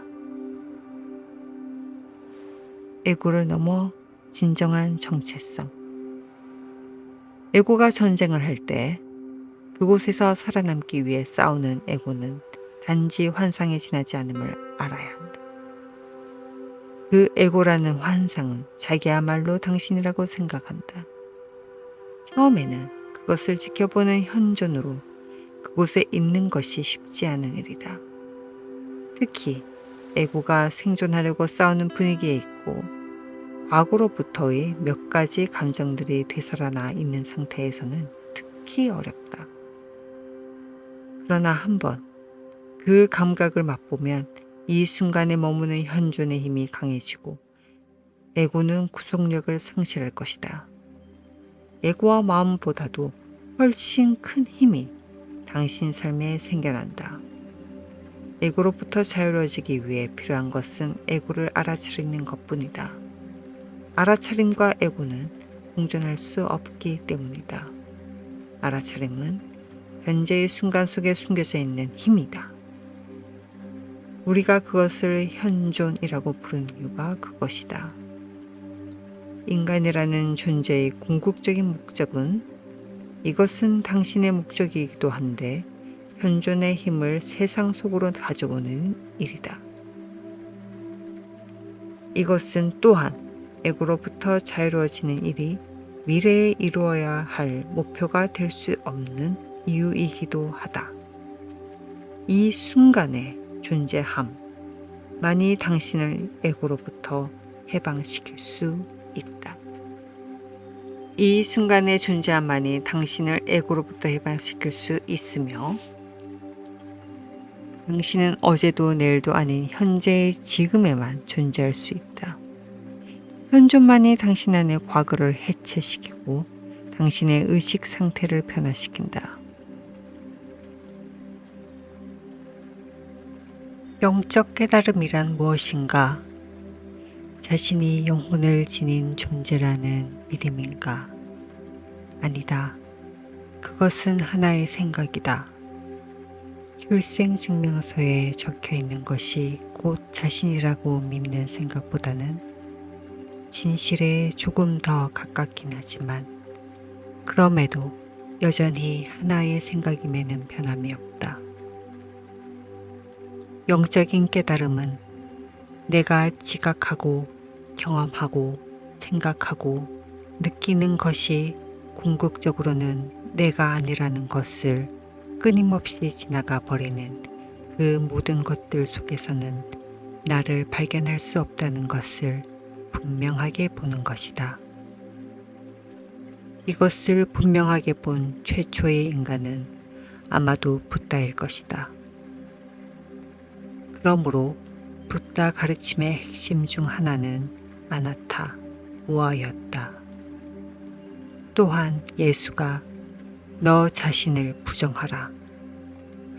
에고를 넘어 진정한 정체성. 에고가 전쟁을 할 때 그곳에서 살아남기 위해 싸우는 에고는 단지 환상에 지나지 않음을 알아야 한다. 그 에고라는 환상은 자기야말로 당신이라고 생각한다. 처음에는 그것을 지켜보는 현존으로 그곳에 있는 것이 쉽지 않은 일이다. 특히 에고가 생존하려고 싸우는 분위기에 있고 과거로부터의 몇 가지 감정들이 되살아나 있는 상태에서는 특히 어렵다. 그러나 한번 그 감각을 맛보면 이 순간에 머무는 현존의 힘이 강해지고 에고는 구속력을 상실할 것이다. 에고와 마음보다도 훨씬 큰 힘이 당신 삶에 생겨난다. 에고로부터 자유로워지기 위해 필요한 것은 에고를 알아차리는 것뿐이다. 알아차림과 에고는 공존할 수 없기 때문이다. 알아차림은 현재의 순간 속에 숨겨져 있는 힘이다. 우리가 그것을 현존이라고 부르는 이유가 그것이다. 인간이라는 존재의 궁극적인 목적은, 이것은 당신의 목적이기도 한데 현존의 힘을 세상 속으로 가져오는 일이다. 이것은 또한 에고로부터 자유로워지는 일이 미래에 이루어야 할 목표가 될 수 없는 이유이기도 하다. 이 순간의 존재함만이 당신을 에고로부터 해방시킬 수 있다. 이 순간의 존재함만이 당신을 에고로부터 해방시킬 수 있으며, 당신은 어제도 내일도 아닌 현재의 지금에만 존재할 수 있다. 현존만이 당신 안의 과거를 해체시키고 당신의 의식 상태를 변화시킨다. 영적 깨달음이란 무엇인가? 자신이 영혼을 지닌 존재라는 믿음인가? 아니다. 그것은 하나의 생각이다. 출생증명서에 적혀 있는 것이 곧 자신이라고 믿는 생각보다는 진실에 조금 더 가깝긴 하지만 그럼에도 여전히 하나의 생각임에는 변함이 없다. 영적인 깨달음은 내가 지각하고 경험하고 생각하고 느끼는 것이 궁극적으로는 내가 아니라는 것을 끊임없이 지나가 버리는 그 모든 것들 속에서는 나를 발견할 수 없다는 것을 분명하게 보는 것이다. 이것을 분명하게 본 최초의 인간은 아마도 붓다일 것이다. 그러므로 붓다 가르침의 핵심 중 하나는 아나타, 무아였다. 또한 예수가 너 자신을 부정하라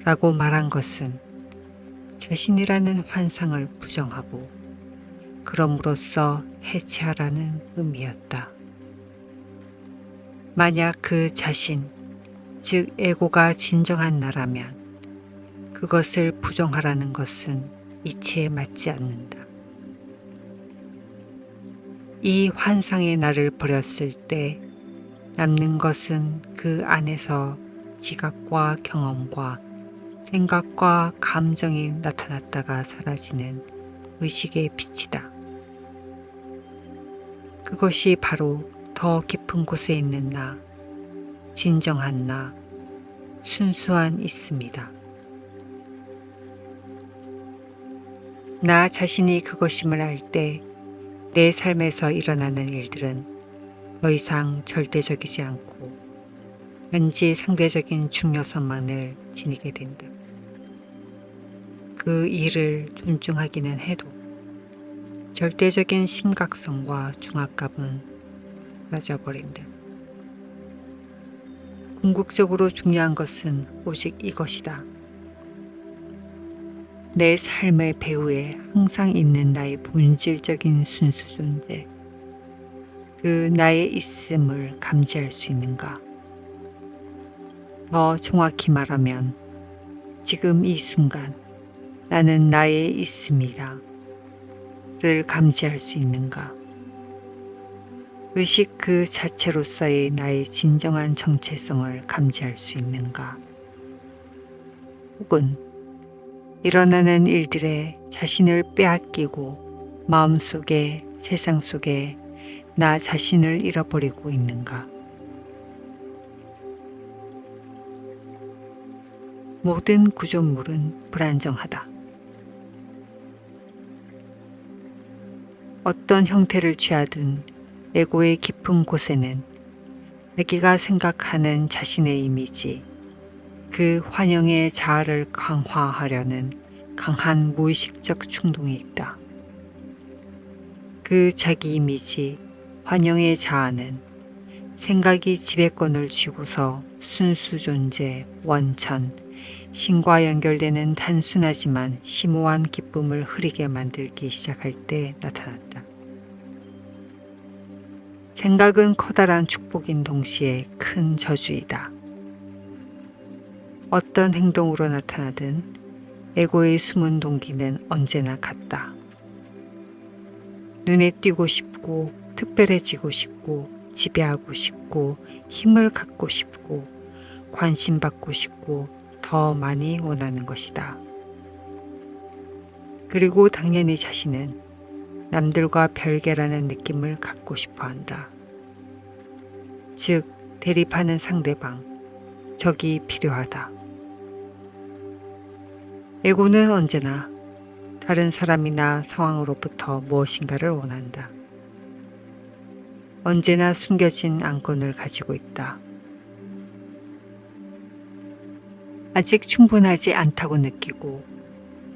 라고 말한 것은 자신이라는 환상을 부정하고 그럼으로써 해체하라는 의미였다. 만약 그 자신, 즉 에고가 진정한 나라면 그것을 부정하라는 것은 이치에 맞지 않는다. 이 환상의 나를 버렸을 때 남는 것은 그 안에서 지각과 경험과 생각과 감정이 나타났다가 사라지는 의식의 빛이다. 그것이 바로 더 깊은 곳에 있는 나, 진정한 나, 순수한 있음이다. 나 자신이 그것임을 알 때 내 삶에서 일어나는 일들은 더 이상 절대적이지 않고 왠지 상대적인 중요성만을 지니게 된다. 그 일을 존중하기는 해도 절대적인 심각성과 중압감은 사라져버린다. 궁극적으로 중요한 것은 오직 이것이다. 내 삶의 배후에 항상 있는 나의 본질적인 순수 존재, 그 나의 있음을 감지할 수 있는가? 더 정확히 말하면 지금 이 순간 나는 나의 있음이다 를 감지할 수 있는가? 의식 그 자체로서의 나의 진정한 정체성을 감지할 수 있는가? 혹은 일어나는 일들에 자신을 빼앗기고 마음속에 세상 속에 나 자신을 잃어버리고 있는가? 모든 구조물은 불안정하다. 어떤 형태를 취하든 에고의 깊은 곳에는 자기가 생각하는 자신의 이미지, 그 환영의 자아를 강화하려는 강한 무의식적 충동이 있다. 그 자기 이미지, 환영의 자아는 생각이 지배권을 쥐고서 순수 존재, 원천, 신과 연결되는 단순하지만 심오한 기쁨을 흐리게 만들기 시작할 때 나타났다. 생각은 커다란 축복인 동시에 큰 저주이다. 어떤 행동으로 나타나든 에고의 숨은 동기는 언제나 같다. 눈에 띄고 싶고 특별해지고 싶고 지배하고 싶고 힘을 갖고 싶고 관심받고 싶고 더 많이 원하는 것이다. 그리고 당연히 자신은 남들과 별개라는 느낌을 갖고 싶어 한다. 즉, 대립하는 상대방, 적이 필요하다. 에고는 언제나 다른 사람이나 상황으로부터 무엇인가를 원한다. 언제나 숨겨진 안건을 가지고 있다. 아직 충분하지 않다고 느끼고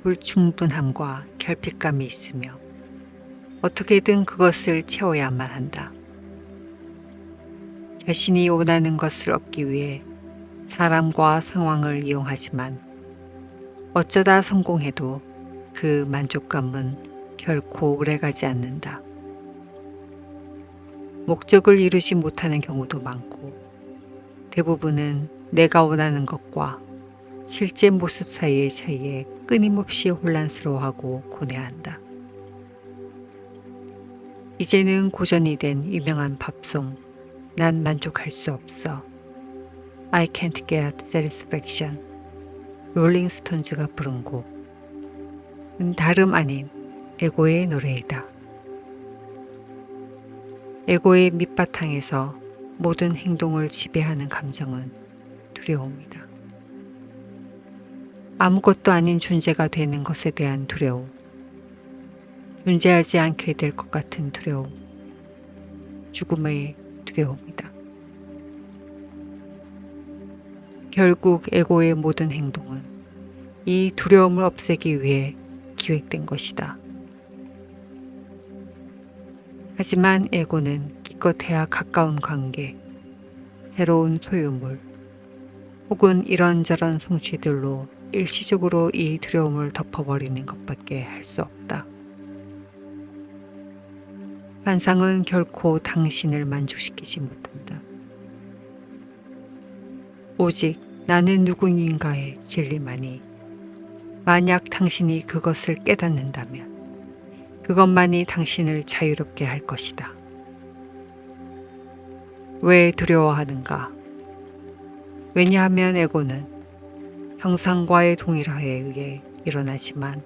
불충분함과 결핍감이 있으며 어떻게든 그것을 채워야만 한다. 자신이 원하는 것을 얻기 위해 사람과 상황을 이용하지만 어쩌다 성공해도 그 만족감은 결코 오래가지 않는다. 목적을 이루지 못하는 경우도 많고 대부분은 내가 원하는 것과 실제 모습 사이의 차이에 끊임없이 혼란스러워하고 고뇌한다. 이제는 고전이 된 유명한 팝송 난 만족할 수 없어 I can't get satisfaction 롤링스톤즈가 부른 곡은 다름 아닌 에고의 노래이다. 에고의 밑바탕에서 모든 행동을 지배하는 감정은 두려움이다. 아무것도 아닌 존재가 되는 것에 대한 두려움, 존재하지 않게 될 것 같은 두려움, 죽음의 두려움이다. 결국 에고의 모든 행동은 이 두려움을 없애기 위해 기획된 것이다. 하지만 에고는 기껏해야 가까운 관계, 새로운 소유물, 혹은 이런저런 성취들로 일시적으로 이 두려움을 덮어버리는 것밖에 할 수 없다. 환상은 결코 당신을 만족시키지 못한다. 오직 나는 누구인가의 진리만이 만약 당신이 그것을 깨닫는다면 그것만이 당신을 자유롭게 할 것이다. 왜 두려워하는가? 왜냐하면 에고는 형상과의 동일화에 의해 일어나지만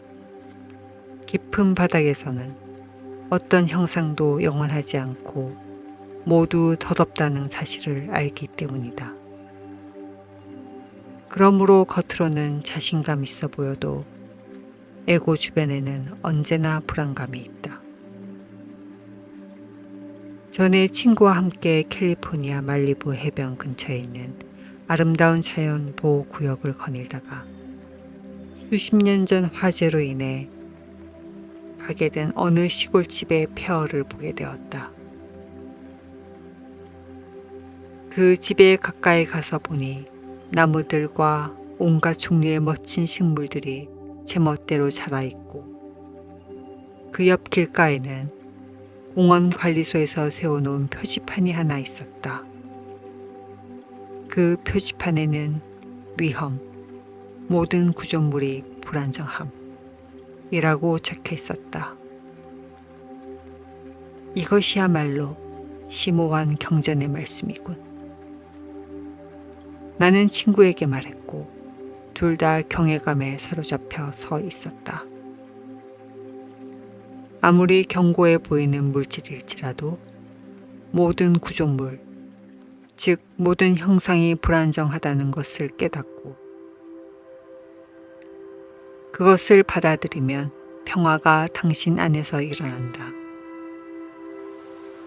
깊은 바닥에서는 어떤 형상도 영원하지 않고 모두 덧없다는 사실을 알기 때문이다. 그러므로 겉으로는 자신감 있어 보여도 에고 주변에는 언제나 불안감이 있다. 전에 친구와 함께 캘리포니아 말리부 해변 근처에 있는 아름다운 자연 보호 구역을 거닐다가 수십 년 전 화재로 인해 파괴된 어느 시골집의 폐허를 보게 되었다. 그 집에 가까이 가서 보니 나무들과 온갖 종류의 멋진 식물들이 제멋대로 자라있고 그 옆 길가에는 공원 관리소에서 세워놓은 표지판이 하나 있었다. 그 표지판에는 위험, 모든 구조물이 불안정함이라고 적혀 있었다. 이것이야말로 심오한 경전의 말씀이군. 나는 친구에게 말했고 둘 다 경외감에 사로잡혀 서 있었다. 아무리 견고해 보이는 물질일지라도 모든 구조물, 즉 모든 형상이 불안정하다는 것을 깨닫고 그것을 받아들이면 평화가 당신 안에서 일어난다.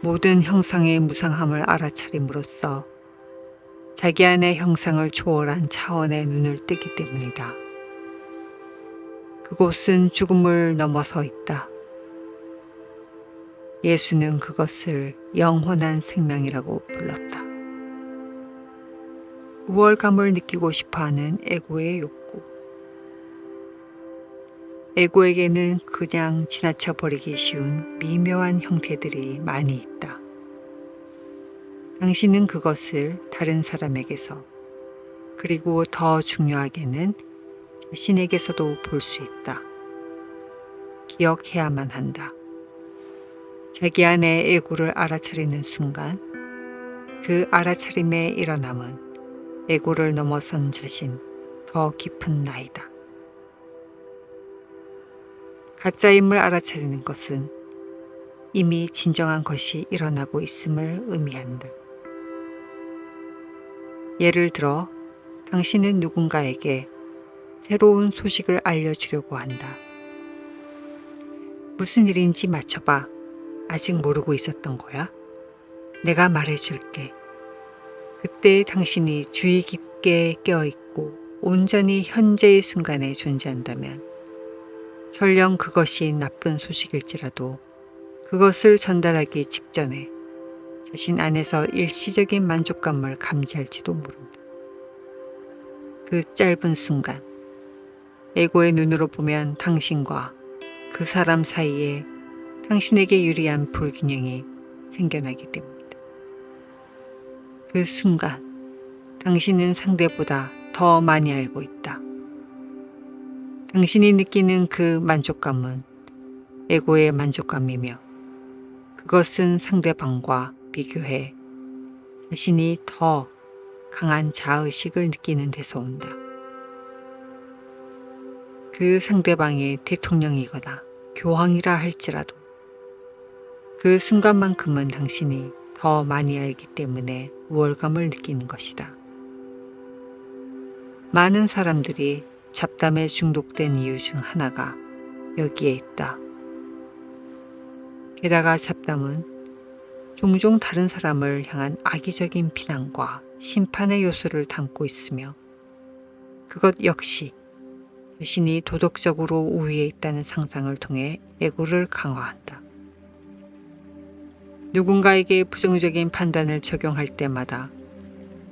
모든 형상의 무상함을 알아차림으로써 자기 안의 형상을 초월한 차원의 눈을 뜨기 때문이다. 그곳은 죽음을 넘어서 있다. 예수는 그것을 영원한 생명이라고 불렀다. 우월감을 느끼고 싶어하는 에고의 욕구. 에고에게는 그냥 지나쳐 버리기 쉬운 미묘한 형태들이 많이 있다. 당신은 그것을 다른 사람에게서, 그리고 더 중요하게는 자신에게서도 볼 수 있다. 기억해야만 한다. 자기 안의 에고를 알아차리는 순간 그 알아차림의 일어남은 에고를 넘어선 자신, 더 깊은 나이다. 가짜임을 알아차리는 것은 이미 진정한 것이 일어나고 있음을 의미한다. 예를 들어 당신은 누군가에게 새로운 소식을 알려주려고 한다. 무슨 일인지 맞춰봐. 아직 모르고 있었던 거야? 내가 말해줄게. 그때 당신이 주의 깊게 깨어있고 온전히 현재의 순간에 존재한다면 설령 그것이 나쁜 소식일지라도 그것을 전달하기 직전에 자신 안에서 일시적인 만족감을 감지할지도 모른다. 그 짧은 순간, 에고의 눈으로 보면 당신과 그 사람 사이에 당신에게 유리한 불균형이 생겨나기 때문이다. 그 순간, 당신은 상대보다 더 많이 알고 있다. 당신이 느끼는 그 만족감은 에고의 만족감이며 그것은 상대방과 비교해 자신이 더 강한 자의식을 느끼는 데서 온다. 그 상대방이 대통령이거나 교황이라 할지라도 그 순간만큼은 당신이 더 많이 알기 때문에 우월감을 느끼는 것이다. 많은 사람들이 잡담에 중독된 이유 중 하나가 여기에 있다. 게다가 잡담은 종종 다른 사람을 향한 악의적인 비난과 심판의 요소를 담고 있으며 그것 역시 자신이 도덕적으로 우위에 있다는 상상을 통해 에고를 강화한다. 누군가에게 부정적인 판단을 적용할 때마다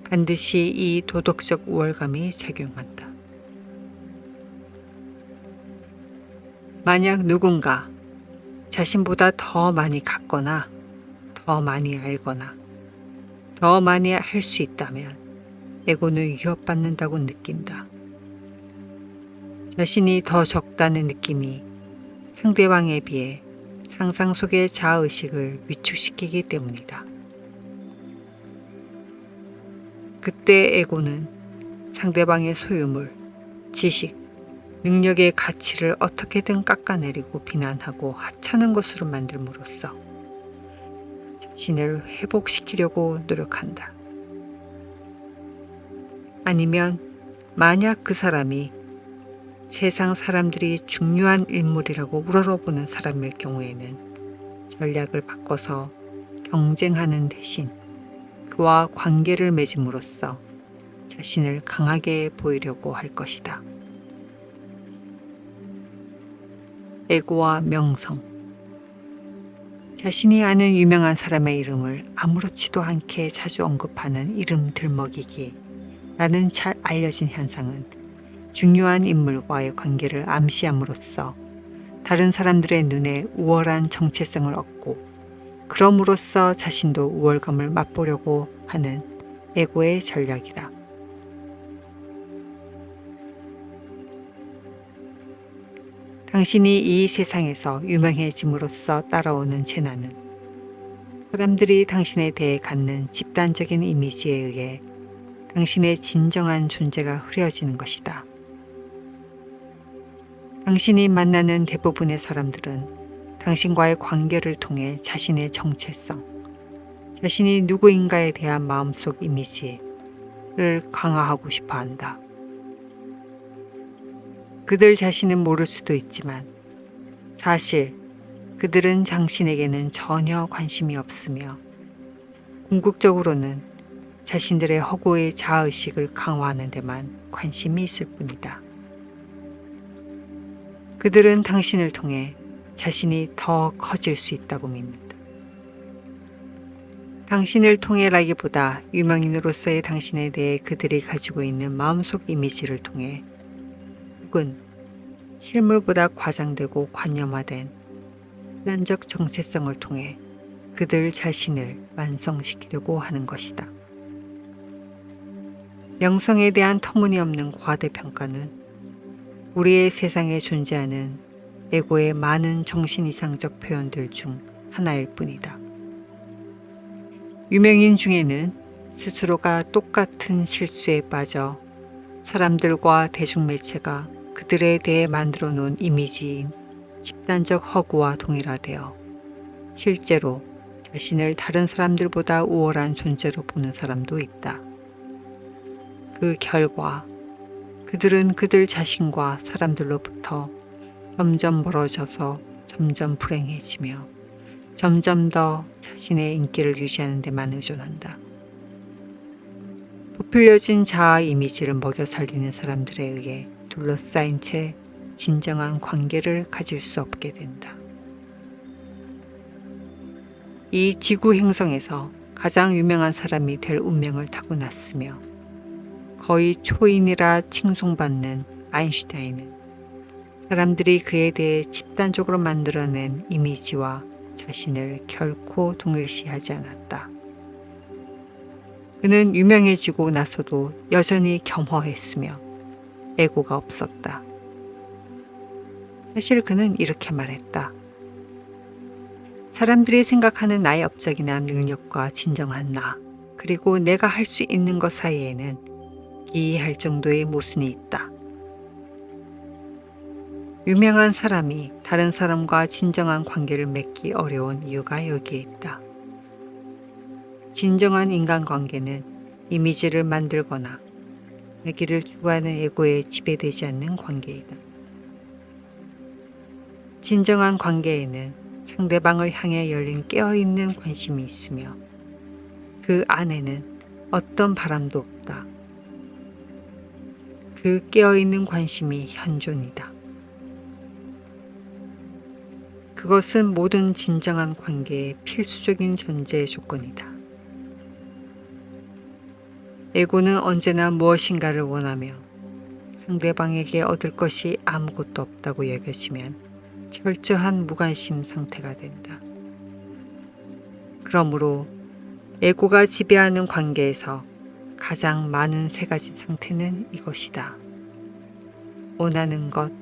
반드시 이 도덕적 우월감이 작용한다. 만약 누군가 자신보다 더 많이 갖거나 더 많이 알거나 더 많이 할 수 있다면 에고는 위협받는다고 느낀다. 자신이 더 적다는 느낌이 상대방에 비해 상상 속의 자아의식을 위축시키기 때문이다. 그때 에고는 상대방의 소유물, 지식, 능력의 가치를 어떻게든 깎아내리고 비난하고 하찮은 것으로 만들므로써 자신을 회복시키려고 노력한다. 아니면 만약 그 사람이 세상 사람들이 중요한 인물이라고 우러러보는 사람일 경우에는 전략을 바꿔서 경쟁하는 대신 그와 관계를 맺음으로써 자신을 강하게 보이려고 할 것이다. 에고와 명성. 자신이 아는 유명한 사람의 이름을 아무렇지도 않게 자주 언급하는 이름 들먹이기 라는 잘 알려진 현상은 중요한 인물과의 관계를 암시함으로써 다른 사람들의 눈에 우월한 정체성을 얻고 그럼으로써 자신도 우월감을 맛보려고 하는 에고의 전략이다. 당신이 이 세상에서 유명해짐으로써 따라오는 재난은 사람들이 당신에 대해 갖는 집단적인 이미지에 의해 당신의 진정한 존재가 흐려지는 것이다. 당신이 만나는 대부분의 사람들은 당신과의 관계를 통해 자신의 정체성, 자신이 누구인가에 대한 마음속 이미지를 강화하고 싶어 한다. 그들 자신은 모를 수도 있지만 사실 그들은 당신에게는 전혀 관심이 없으며 궁극적으로는 자신들의 허구의 자아의식을 강화하는 데만 관심이 있을 뿐이다. 그들은 당신을 통해 자신이 더 커질 수 있다고 믿는다. 당신을 통해라기보다 유명인으로서의 당신에 대해 그들이 가지고 있는 마음속 이미지를 통해 혹은 실물보다 과장되고 관념화된 일반적 정체성을 통해 그들 자신을 완성시키려고 하는 것이다. 명성에 대한 터무니없는 과대평가는 우리의 세상에 존재하는 에고의 많은 정신이상적 표현들 중 하나일 뿐이다. 유명인 중에는 스스로가 똑같은 실수에 빠져 사람들과 대중매체가 그들에 대해 만들어 놓은 이미지인 집단적 허구와 동일화되어 실제로 자신을 다른 사람들보다 우월한 존재로 보는 사람도 있다. 그 결과 그들은 그들 자신과 사람들로부터 점점 멀어져서 점점 불행해지며 점점 더 자신의 인기를 유지하는 데만 의존한다. 부풀려진 자아 이미지를 먹여 살리는 사람들에 의해 둘러싸인 채 진정한 관계를 가질 수 없게 된다. 이 지구 행성에서 가장 유명한 사람이 될 운명을 타고났으며 거의 초인이라 칭송받는 아인슈타인은 사람들이 그에 대해 집단적으로 만들어낸 이미지와 자신을 결코 동일시하지 않았다. 그는 유명해지고 나서도 여전히 겸허했으며 에고가 없었다. 사실 그는 이렇게 말했다. 사람들이 생각하는 나의 업적이나 능력과 진정한 나, 그리고 내가 할 수 있는 것 사이에는 기이할 정도의 모순이 있다. 유명한 사람이 다른 사람과 진정한 관계를 맺기 어려운 이유가 여기에 있다. 진정한 인간관계는 이미지를 만들거나 자기를 추구하는 에고에 지배되지 않는 관계이다. 진정한 관계에는 상대방을 향해 열린 깨어있는 관심이 있으며 그 안에는 어떤 바람도 없다. 그 깨어있는 관심이 현존이다. 그것은 모든 진정한 관계의 필수적인 전제 조건이다. 에고는 언제나 무엇인가를 원하며 상대방에게 얻을 것이 아무것도 없다고 여겨지면 철저한 무관심 상태가 된다. 그러므로 에고가 지배하는 관계에서 가장 많은 세 가지 상태는 이것이다. 원하는 것,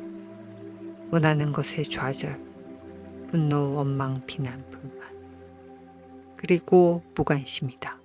원하는 것의 좌절, 분노, 원망, 비난, 불만, 그리고 무관심이다.